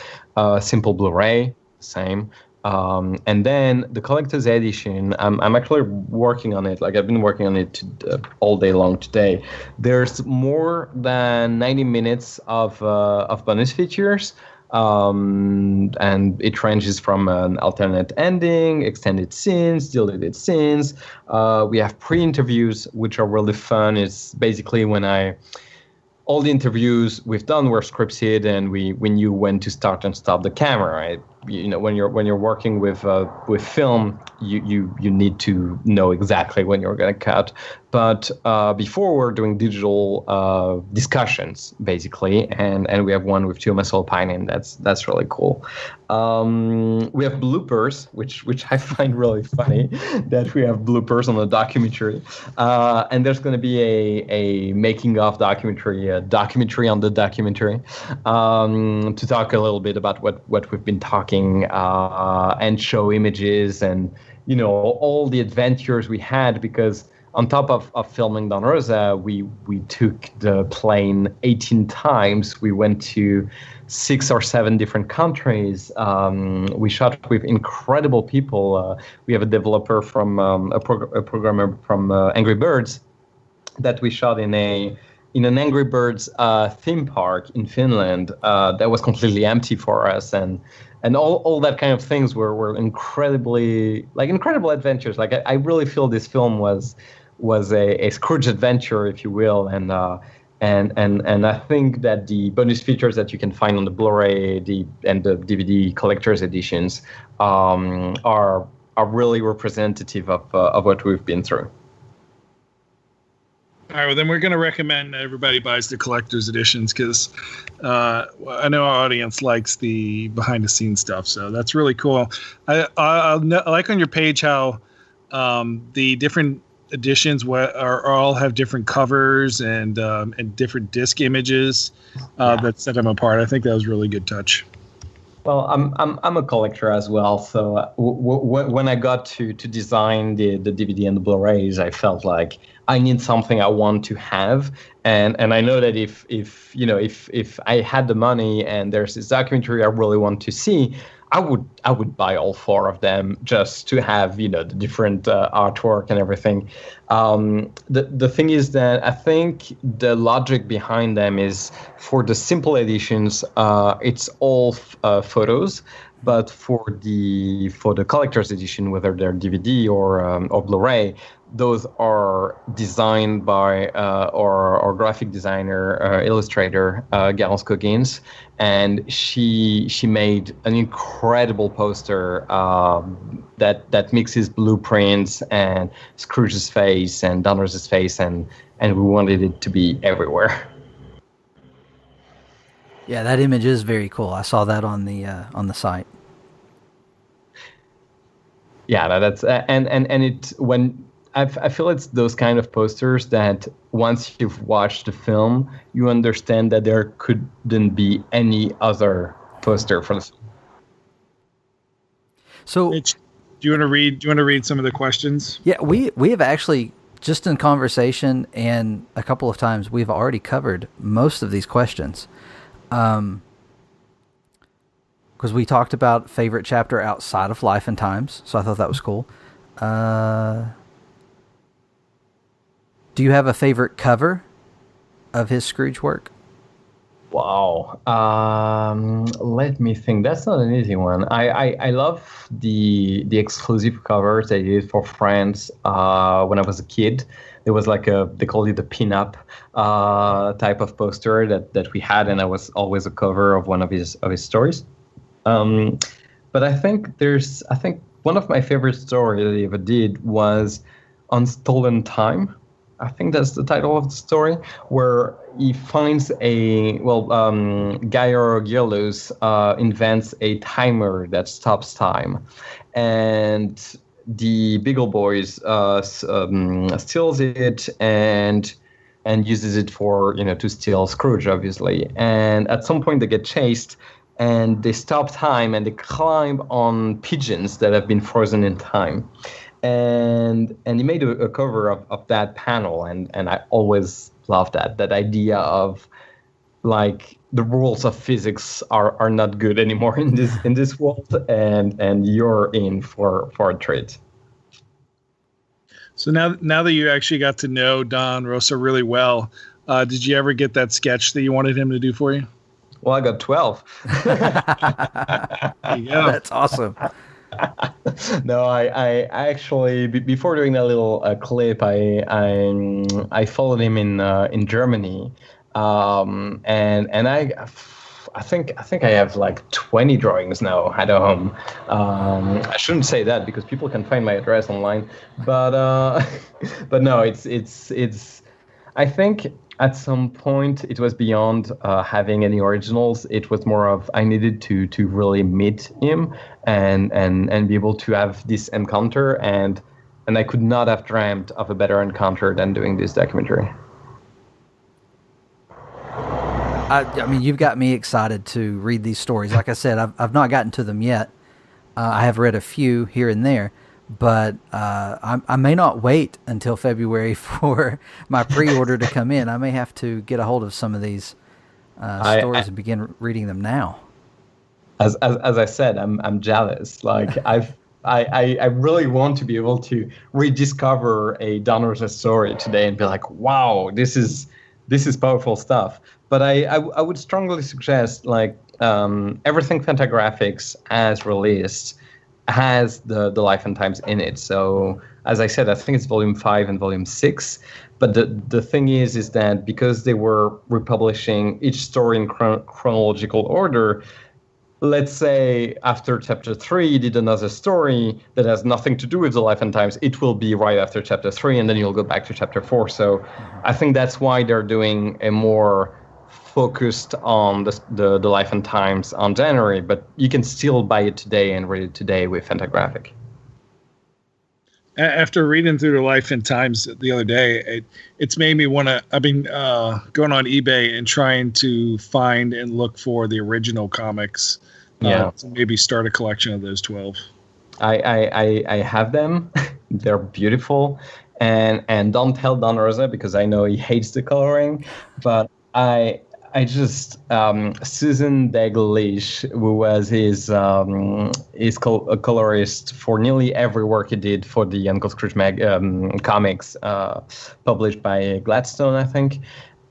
Simple Blu-ray, same. And then the collector's edition, I'm actually working on it. Like, I've been working on it all day long today. There's more than 90 minutes of bonus features, and it ranges from an alternate ending, extended scenes, deleted scenes. We have pre-interviews, which are really fun. It's basically all the interviews we've done were scripted, and we knew when to start and stop the camera. Right? You know, when you're working with film, you need to know exactly when you're going to cut. But before, we're doing digital discussions basically, and we have one with Tuomas Olpainen. That's really cool. We have bloopers, which I find really funny that we have bloopers on the documentary. And there's going to be a making of documentary, a documentary on the documentary, to talk a little bit about what we've been talking, and show images and, you know, all the adventures we had, because on top of filming Don Rosa, we took the plane 18 times. We went to 6 or 7 different countries. We shot with incredible people. We have a developer from a programmer from Angry Birds that we shot in an Angry Birds theme park in Finland that was completely empty for us, and all that kind of things were incredible adventures. Like I really feel this film was a Scrooge adventure, if you will, and I think that the bonus features that you can find on the Blu-ray and the DVD collector's editions are really representative of what we've been through. All right, well, then we're going to recommend everybody buys the collector's editions because I know our audience likes the behind-the-scenes stuff, so that's really cool. I like on your page how the different editions all have different covers and different disc images that set them apart. I think that was a really good touch. Well, I'm a collector as well, so when I got to design the DVD and the Blu-rays, I felt like I need something I want to have, and I know that if I had the money and there's this documentary I really want to see, I would buy all 4 of them just to have the different artwork and everything. The thing is that I think the logic behind them is for the simple editions, it's all photos, but for the collector's edition, whether they're DVD or Blu-ray, those are designed by our graphic designer, illustrator, Garance Coggins, and she made an incredible poster that mixes blueprints and Scrooge's face and Don Rosa's face, and we wanted it to be everywhere. Yeah, that image is very cool. I saw that on the site. Yeah, that's and it when. I feel it's those kind of posters that once you've watched the film, you understand that there couldn't be any other poster for the film. So, Mitch, do you want to read some of the questions? Yeah, we have actually, just in conversation and a couple of times, we've already covered most of these questions. Because we talked about favorite chapter outside of Life and Times, so I thought that was cool. Do you have a favorite cover of his Scrooge work? Wow. Let me think. That's not an easy one. I love the exclusive covers they did for friends when I was a kid. There was like they called it the pin-up type of poster that we had, and I was always a cover of one of his stories. But I think one of my favorite stories that he ever did was On Stolen Time. I think that's the title of the story, where he finds Geyer Gearloose invents a timer that stops time, and the Beagle Boys steals it and uses it for to steal Scrooge, obviously. And at some point they get chased, and they stop time and they climb on pigeons that have been frozen in time. And he made a cover of that panel, and I always loved that idea of like the rules of physics are not good anymore in this world, and you're in for a treat. So now that you actually got to know Don Rosa really well, did you ever get that sketch that you wanted him to do for you? Well, I got 12. There you go. That's awesome. No, I actually before doing that little clip, I followed him in Germany, and I think I have like 20 drawings now at home. I shouldn't say that because people can find my address online, but no, it's I think at some point it was beyond having any originals. It was more of I needed to really meet him and be able to have this encounter, and I could not have dreamt of a better encounter than doing this documentary. I mean, you've got me excited to read these stories. Like I said, I've not gotten to them yet. I have read a few here and there, but I may not wait until February for my pre-order to come in. I may have to get a hold of some of these stories and begin reading them now. As I said, I'm jealous. Like I really want to be able to rediscover a Don Rosa story today and be like, wow, this is powerful stuff. But I would strongly suggest, like, everything Fantagraphics has released has the Life and Times in it. So as I said, I think it's volume 5 and volume 6. But the thing is that because they were republishing each story in chronological order, let's say after chapter 3 you did another story that has nothing to do with the Life and Times, it will be right after chapter 3, and then you'll go back to chapter 4. So I think that's why they're doing a more focused on the Life and Times on January, but you can still buy it today and read it today with Fantagraphic. After reading through the Life and Times the other day, it's made me want to. I've been going on eBay and trying to find and look for the original comics. To maybe start a collection of those 12. I have them. They're beautiful, and don't tell Don Rosa because I know he hates the coloring, but I just Susan Dalglish, who was his colorist for nearly every work he did for the Uncle Scrooge comics, published by Gladstone, I think.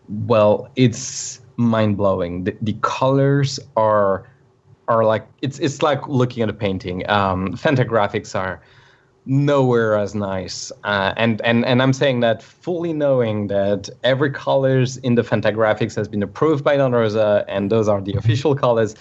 Well, it's mind blowing. The colors are like it's like looking at a painting. Fantagraphics are nowhere as nice, and I'm saying that fully knowing that every colors in the Fantagraphics has been approved by Don Rosa, and those are the official colors.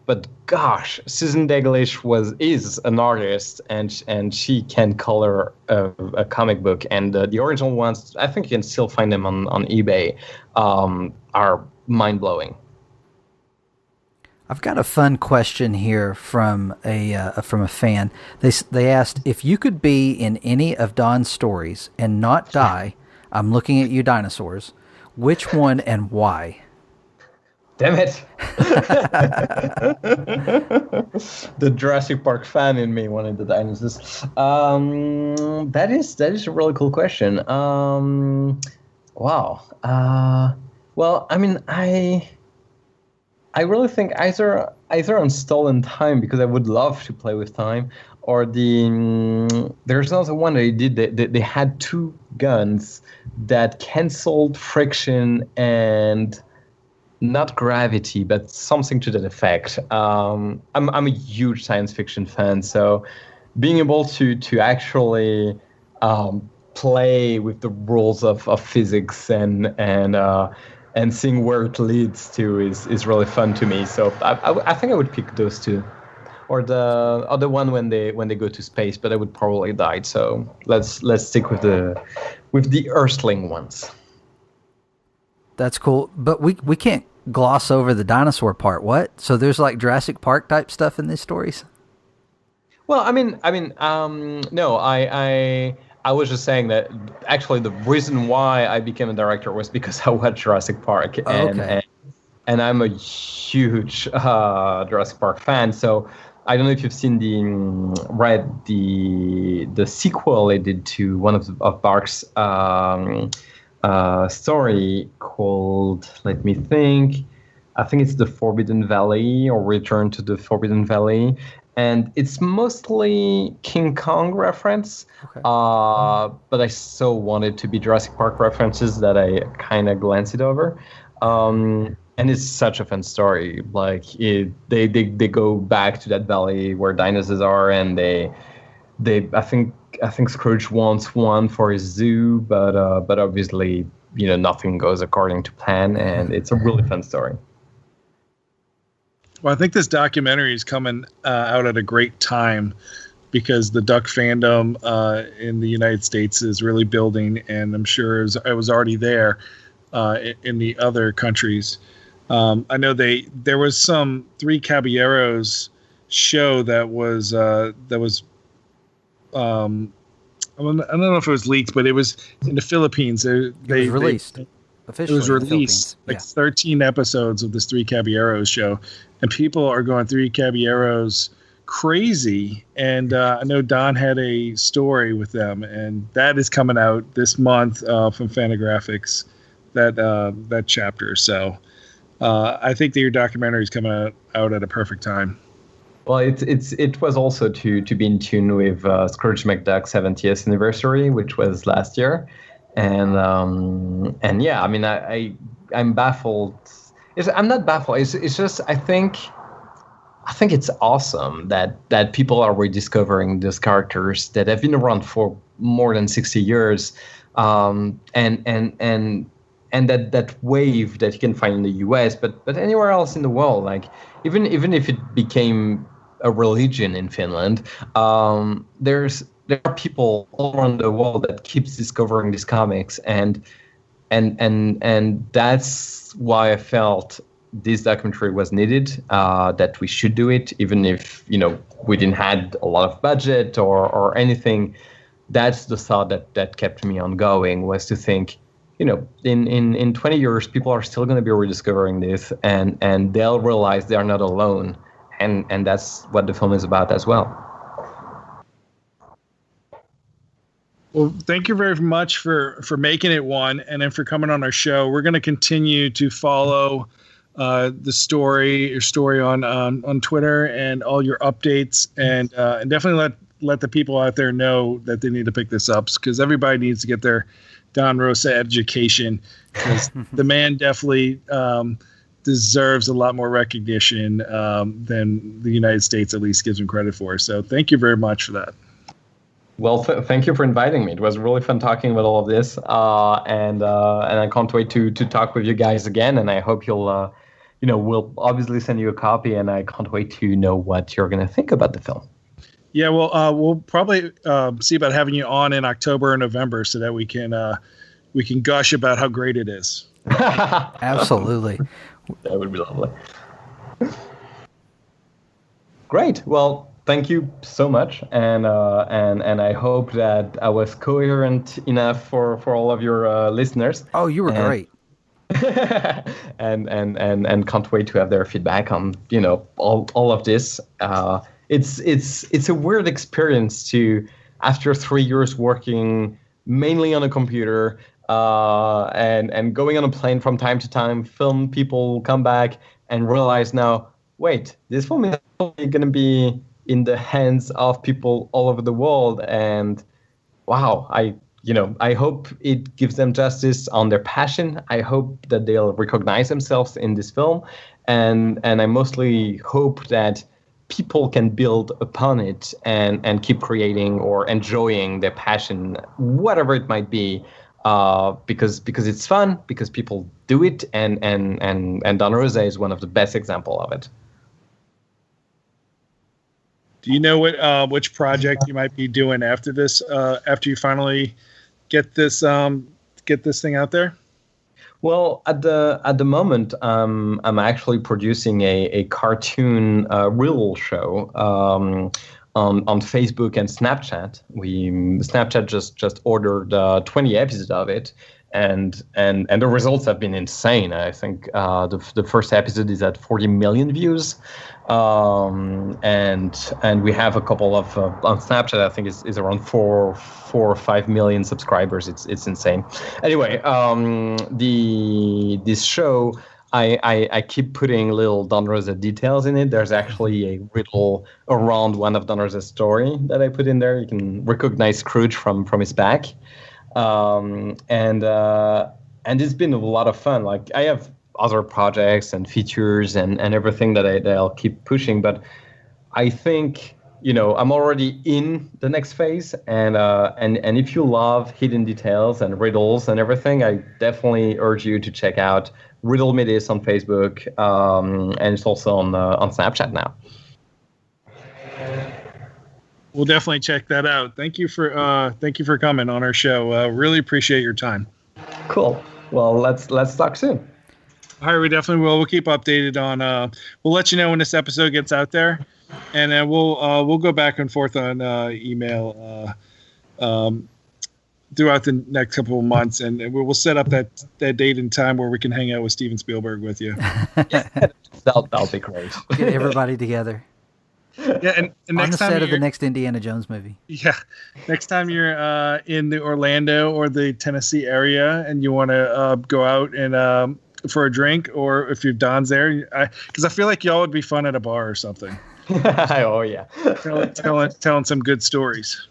But gosh, Susan Dalglish is an artist, and she can color a comic book, and the original ones, I think you can still find them on eBay, are mind blowing. I've got a fun question here from a fan. They asked, if you could be in any of Don's stories and not die, I'm looking at you dinosaurs, which one and why? Damn it. The Jurassic Park fan in me wanted the dinosaurs. That is a really cool question. Wow. Well, I mean, I really think either on Stolen Time, because I would love to play with time, or there's another one they did. They had two guns that canceled friction and not gravity, but something to that effect. I'm a huge science fiction fan, so being able to actually play with the rules of physics and seeing where it leads to is really fun to me. So I think I would pick those two, or the other one when they go to space. But I would probably die. So let's stick with the Earthling ones. That's cool, but we can't gloss over the dinosaur part. What? So there's like Jurassic Park type stuff in these stories? Well, I mean, no, I was just saying that actually the reason why I became a director was because I watched Jurassic Park, and I'm a huge Jurassic Park fan. So I don't know if you've read the sequel they did to one of Bark's story called, let me think, I think it's The Forbidden Valley or Return to the Forbidden Valley. And it's mostly King Kong reference, okay. But I so wanted to be Jurassic Park references that I kind of glanced it over. And it's such a fun story. Like they go back to that valley where dinosaurs are, and they I think Scrooge wants one for his zoo, but obviously nothing goes according to plan, and it's a really fun story. Well, I think this documentary is coming out at a great time because the duck fandom in the United States is really building, and I'm sure I was already there in the other countries. I know there was some Three Caballeros show that was I don't know if it was leaked, but it was in the Philippines. It was released. Officially, it was released, 13 episodes of this Three Caballeros show, and people are going Three Caballeros crazy. And I know Don had a story with them, and that is coming out this month from Fantagraphics, that chapter. So I think that your documentary is coming out at a perfect time. Well, it was also to be in tune with Scrooge McDuck's 70th anniversary, which was last year, and yeah, I mean, I'm baffled. I'm not baffled. It's just I think it's awesome that people are rediscovering these characters that have been around for more than 60 years, and that wave that you can find in the U.S. but anywhere else in the world, like even if it became a religion in Finland, there are people all around the world that keeps discovering these comics, and that's why I felt this documentary was needed, that we should do it, even if we didn't had a lot of budget or anything. That's the thought that kept me on going, was to think, in 20 years people are still going to be rediscovering this, and they'll realize they are not alone. And that's what the film is about as well. Well, thank you very much for making it one, and then for coming on our show. We're going to continue to follow your story on Twitter and all your updates, and definitely let the people out there know that they need to pick this up, because everybody needs to get their Don Rosa education, because the man definitely deserves a lot more recognition than the United States at least gives him credit for. So thank you very much for that. Well, thank you for inviting me. It was really fun talking about all of this, and I can't wait to talk with you guys again. And I hope you'll, we'll obviously send you a copy, and I can't wait to know what you're going to think about the film. Yeah, well, we'll probably see about having you on in October or November so that we can gush about how great it is. Absolutely. That would be lovely. Great. Well, thank you so much, and I hope that I was coherent enough for all of your listeners. Oh, you were great. and can't wait to have their feedback on all of this. It's a weird experience to, after 3 years working mainly on a computer, and going on a plane from time to time, film people, come back and realize now, wait, this film is going to be in the hands of people all over the world, and wow, I hope it gives them justice on their passion. I hope that they'll recognize themselves in this film, and I mostly hope that people can build upon it and keep creating or enjoying their passion, whatever it might be. Because it's fun, because people do it, and Don Rosa is one of the best example of it. Do you know which project you might be doing after this? After you finally get this thing out there? Well, at the moment, I'm actually producing a cartoon riddle show on Facebook and Snapchat. Snapchat just ordered 20 episodes of it, and the results have been insane. I think the first episode is at 40 million views, and we have a couple of on Snapchat. I think is around 4 or 5 million subscribers. It's insane. Anyway, this show, I keep putting little Don Rosa details in it. There's actually a riddle around one of Don Rosa's story that I put in there. You can recognize Scrooge from his back, and it's been a lot of fun. Like, I have other projects and features and everything that I'll keep pushing, but I think I'm already in the next phase, and if you love hidden details and riddles and everything, I definitely urge you to check out Riddle Me This on Facebook, and it's also on Snapchat now. We'll definitely check that out. Thank you for coming on our show. Really appreciate your time. Cool. Well, let's talk soon. All right, we definitely will. We'll keep updated on. We'll let you know when this episode gets out there, and then we'll go back and forth on email throughout the next couple of months, and we'll set up that date and time where we can hang out with Steven Spielberg with you. That'll be great. Get everybody together. Yeah, and on next the time set of the next Indiana Jones movie. Yeah, next time you're in the Orlando or the Tennessee area and you want to go out and for a drink, or if your Don's there, because I feel like y'all would be fun at a bar or something. Oh yeah, telling some good stories.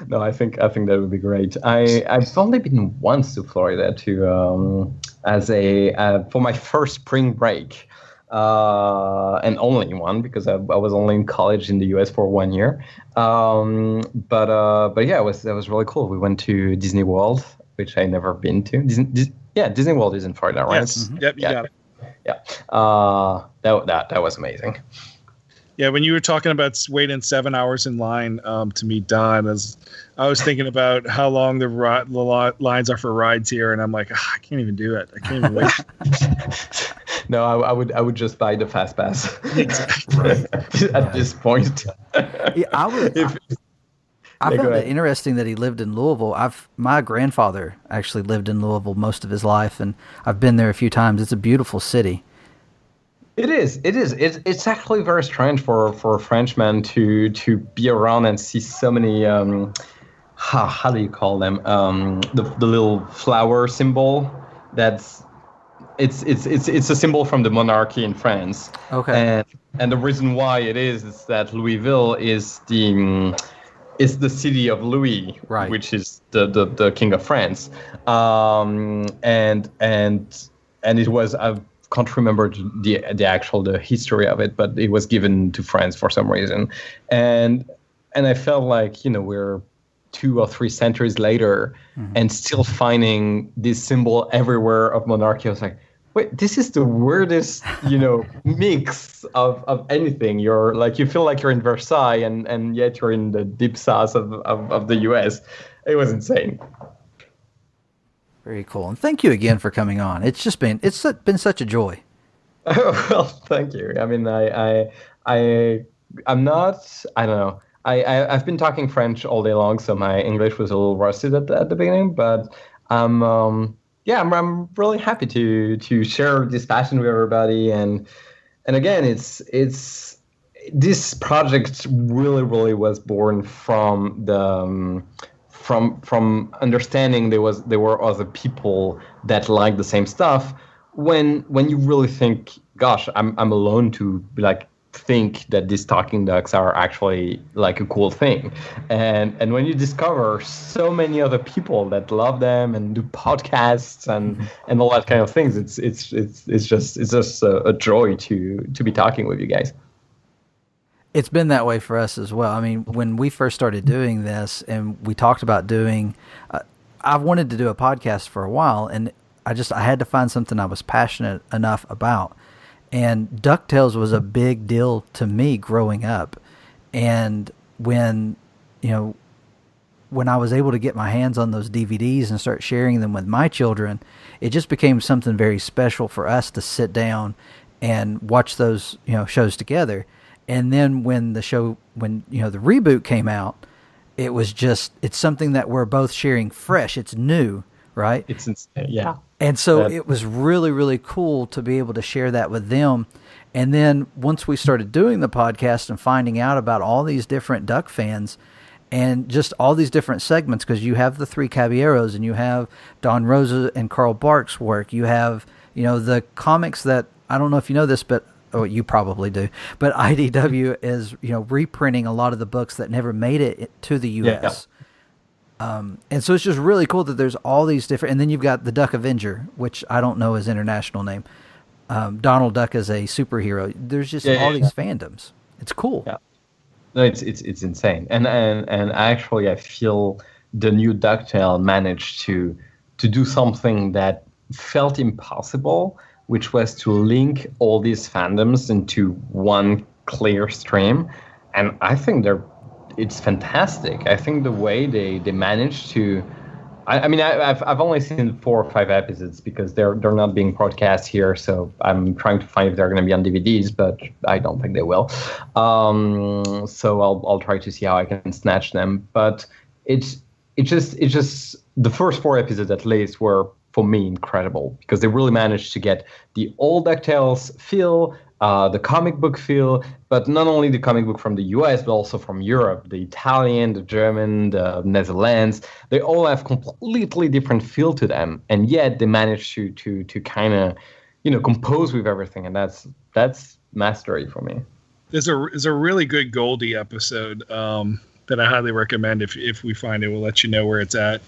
No, I think that would be great. I've only been once to Florida as for my first spring break, and only one because I was only in college in the U.S. for 1 year. But yeah, it was really cool. We went to Disney World, which I never been to. Disney World is in Florida, right? Yes. Mm-hmm. Yep, you got it. Yeah. That was amazing. Yeah, when you were talking about waiting 7 hours in line to meet Don, I was thinking about how long the lines are for rides here, and I'm like, I can't even do it. I can't even wait. No, I would just buy the fast pass. Exactly. At this point. Yeah, I found it interesting that he lived in Louisville. My grandfather actually lived in Louisville most of his life, and I've been there a few times. It's a beautiful city. It is. It's actually very strange for a Frenchman to be around and see so many. How do you call them? The little flower symbol. It's a symbol from the monarchy in France. Okay. And the reason why it is that Louisville is the city of Louis, right, which is the king of France. And it was can't remember the history of it, but it was given to France for some reason, and I felt like we're 2 or 3 centuries later, and still finding this symbol everywhere of monarchy. I was like, wait, this is the weirdest mix of anything. You feel like you're in Versailles, and yet you're in the deep south of the U.S. It was insane. Very cool, and thank you again for coming on. It's been such a joy. Well, thank you. I mean, I'm not. I don't know. I've been talking French all day long, so my English was a little rusted at the beginning. But I'm really happy to share this passion with everybody. And again, it's this project really was born from the. From understanding there were other people that liked the same stuff. When you really think, gosh, I'm alone to think that these talking ducks are actually like a cool thing, and when you discover so many other people that love them and do podcasts and all that kind of things, it's just a joy to be talking with you guys. It's been that way for us as well. I mean, when we first started doing this and we talked about doing, I've wanted to do a podcast for a while, and I had to find something I was passionate enough about. And DuckTales was a big deal to me growing up. And when I was able to get my hands on those DVDs and start sharing them with my children, it just became something very special for us to sit down and watch those, shows together. And then when the reboot came out, it's something that we're both sharing fresh. It's new, right? It's insane. Yeah. And so it was really, really cool to be able to share that with them. And then once we started doing the podcast and finding out about all these different Duck fans and just all these different segments, because you have the Three Caballeros and you have Don Rosa and Carl Barks' work. You have, the comics that, I don't know if you know this, but you probably do, but IDW is, reprinting a lot of the books that never made it to the U.S. Yeah. And so it's just really cool that there's all these different, and then you've got the Duck Avenger, which I don't know his international name. Donald Duck is a superhero. There's just all these fandoms. It's cool. Yeah. No, it's insane. And actually I feel the new DuckTale managed to do something that felt impossible, which was to link all these fandoms into one clear stream. And I think it's fantastic. I think the way they managed to, I've only seen 4 or 5 episodes because they're not being broadcast here. So I'm trying to find if they're going to be on DVDs, but I don't think they will. So I'll try to see how I can snatch them. But it's just the first 4 episodes at least were, for me, incredible, because they really managed to get the old DuckTales feel the comic book feel, but not only the comic book from the US, but also from Europe, the Italian, the German, the Netherlands. They all have completely different feel to them, and yet they manage to kind of, compose with everything, and that's mastery for me. There's a really good Goldie episode that I highly recommend. If we find it, we'll let you know where it's at.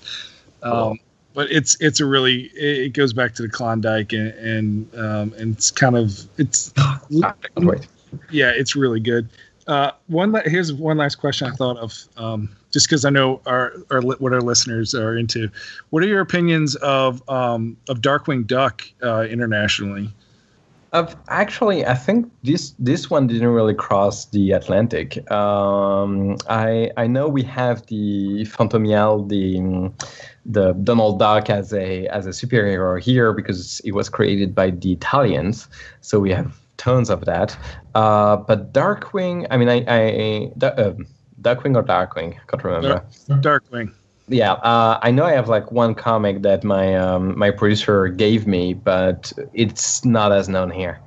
But it's a really, it goes back to the Klondike and it's kind of yeah, it's really good. Here's one last question I thought of, just because I know what our listeners are into. What are your opinions of Darkwing Duck internationally? I think this one didn't really cross the Atlantic. I know we have the Fantomial, the Donald Duck as a superhero here because it was created by the Italians, so we have tons of that. But Darkwing, Duckwing or Darkwing, can't remember. Darkwing. Yeah, I know I have like one comic that my producer gave me, but it's not as known here.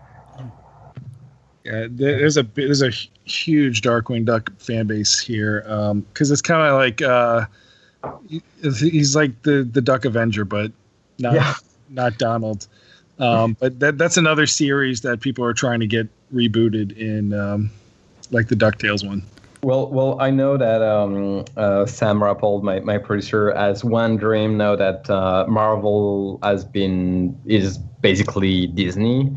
Yeah, there's a huge Darkwing Duck fan base here, because it's kind of like he's like the Duck Avenger, but not Donald. But that's another series that people are trying to get rebooted in, like the DuckTales one. Well, I know that Sam Rappold, my producer, has one dream now that Marvel is basically Disney,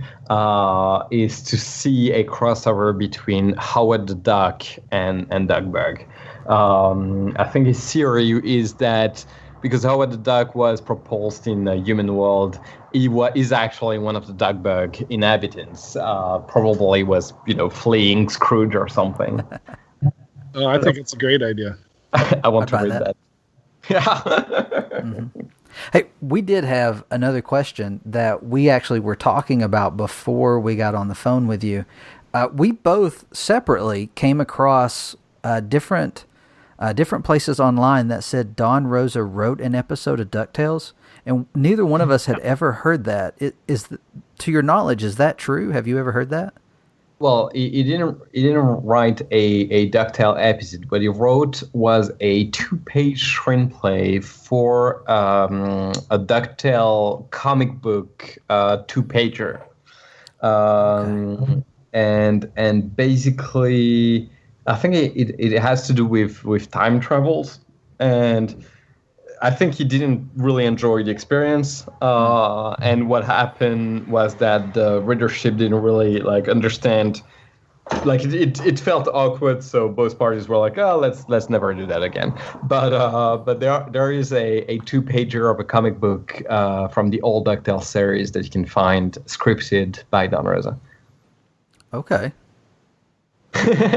is to see a crossover between Howard the Duck and Duckburg. I think his theory is that because Howard the Duck was proposed in the human world, he is actually one of the Duckburg inhabitants. Probably was fleeing Scrooge or something. Oh, I think it's a great idea. I want to read that. Yeah. Mm-hmm. Hey, we did have another question that we actually were talking about before we got on the phone with you. We both separately came across different places online that said Don Rosa wrote an episode of DuckTales, and neither one of us had ever heard that. To your knowledge, is that true? Have you ever heard that? Well, he didn't write a DuckTale episode. What he wrote was a 2-page screenplay for a DuckTale comic book 2-pager. And basically, I think it has to do with time travels, and I think he didn't really enjoy the experience. And what happened was that the readership didn't really understand. It felt awkward, so both parties were like, "Oh, let's never do that again." But there is a 2-pager of a comic book from the old DuckTales series that you can find scripted by Don Rosa. Okay.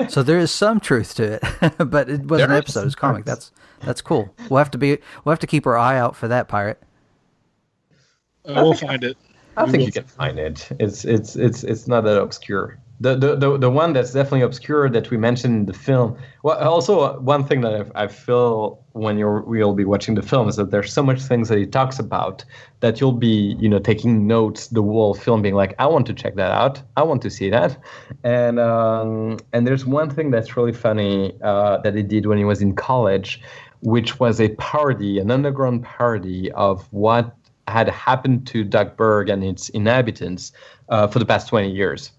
So there is some truth to it, but it wasn't an episode. It was comic. That's cool. We'll have to keep our eye out for that, Pirate. We'll find it. I think you can find it. It's not that obscure. The one that's definitely obscure that we mentioned in the film. Well, also one thing that I feel when we'll be watching the film is that there's so much things that he talks about that you'll be taking notes the whole film, being like, I want to check that out. I want to see that. And there's one thing that's really funny that he did when he was in college, which was an underground parody of what had happened to Duckburg and its inhabitants for the past 20 years.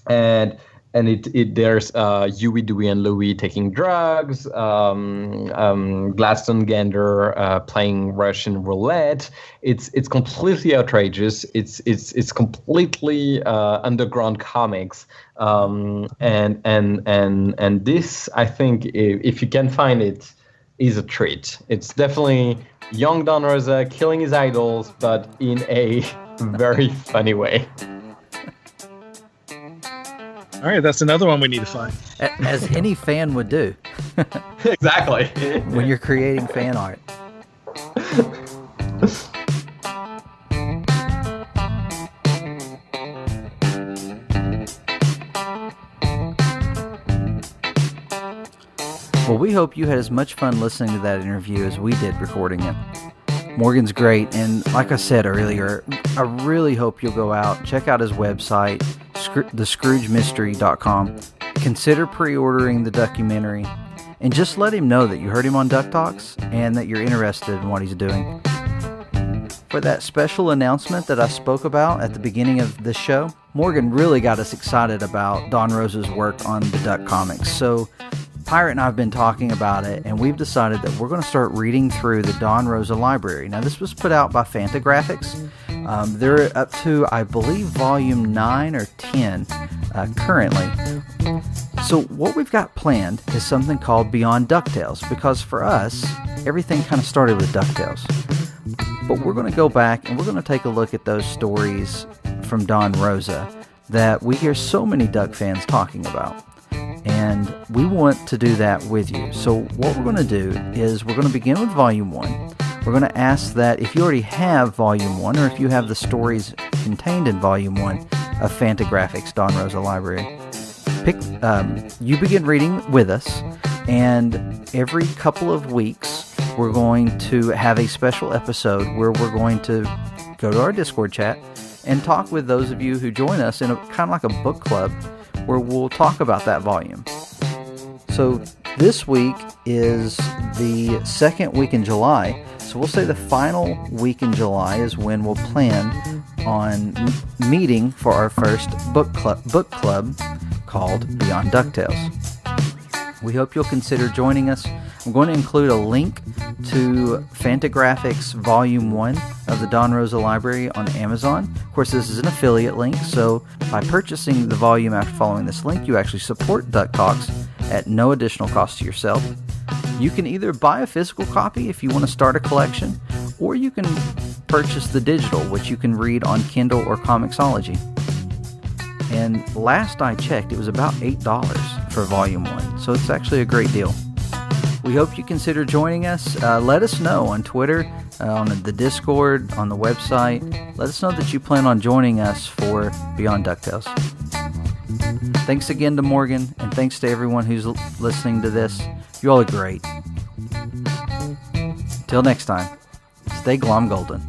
And there's Huey, Dewey, and Louie taking drugs, Gladstone Gander playing Russian roulette. It's completely outrageous. It's completely underground comics. And this, I think, if you can find it, is a treat. It's definitely young Don Rosa killing his idols, but in a very funny way. All right, that's another one we need to find. As any fan would do. Exactly. When you're creating fan art. Well, we hope you had as much fun listening to that interview as we did recording it. Morgann's great, and like I said earlier, I really hope you'll go out, check out his website, thescroogemystery.com. Consider pre-ordering the documentary, and just let him know that you heard him on DuckTalks and that you're interested in what he's doing. For that special announcement that I spoke about at the beginning of this show, Morgann really got us excited about Don Rosa's work on the Duck comics. So Pirate and I have been talking about it, and we've decided that we're going to start reading through the Don Rosa library. Now, this was put out by Fantagraphics. They're up to, I believe, volume 9 or 10 currently. So what we've got planned is something called Beyond DuckTales, because for us, everything kind of started with DuckTales. But we're going to go back and we're going to take a look at those stories from Don Rosa that we hear so many Duck fans talking about. And we want to do that with you. So what we're going to do is we're going to begin with Volume 1. We're going to ask that if you already have Volume 1, or if you have the stories contained in Volume 1 of Fantagraphics Don Rosa Library, you begin reading with us, and every couple of weeks we're going to have a special episode where we're going to go to our Discord chat and talk with those of you who join us in a kind of like a book club where we'll talk about that volume. So this week is the second week in July, so we'll say the final week in July is when we'll plan on meeting for our first book club called Beyond DuckTales. We hope you'll consider joining us. I'm going to include a link to Fantagraphics Volume 1 of the Don Rosa Library on Amazon. Of course, this is an affiliate link, so by purchasing the volume after following this link, you actually support DuckTalks at no additional cost to yourself. You can either buy a physical copy if you want to start a collection, or you can purchase the digital, which you can read on Kindle or Comixology. And last I checked, it was about $8 for Volume 1, so it's actually a great deal. We hope you consider joining us. Let us know on Twitter, on the Discord, on the website. Let us know that you plan on joining us for Beyond DuckTales. Thanks again to Morgann, and thanks to everyone who's listening to this. You all are great. Till next time, stay glom golden.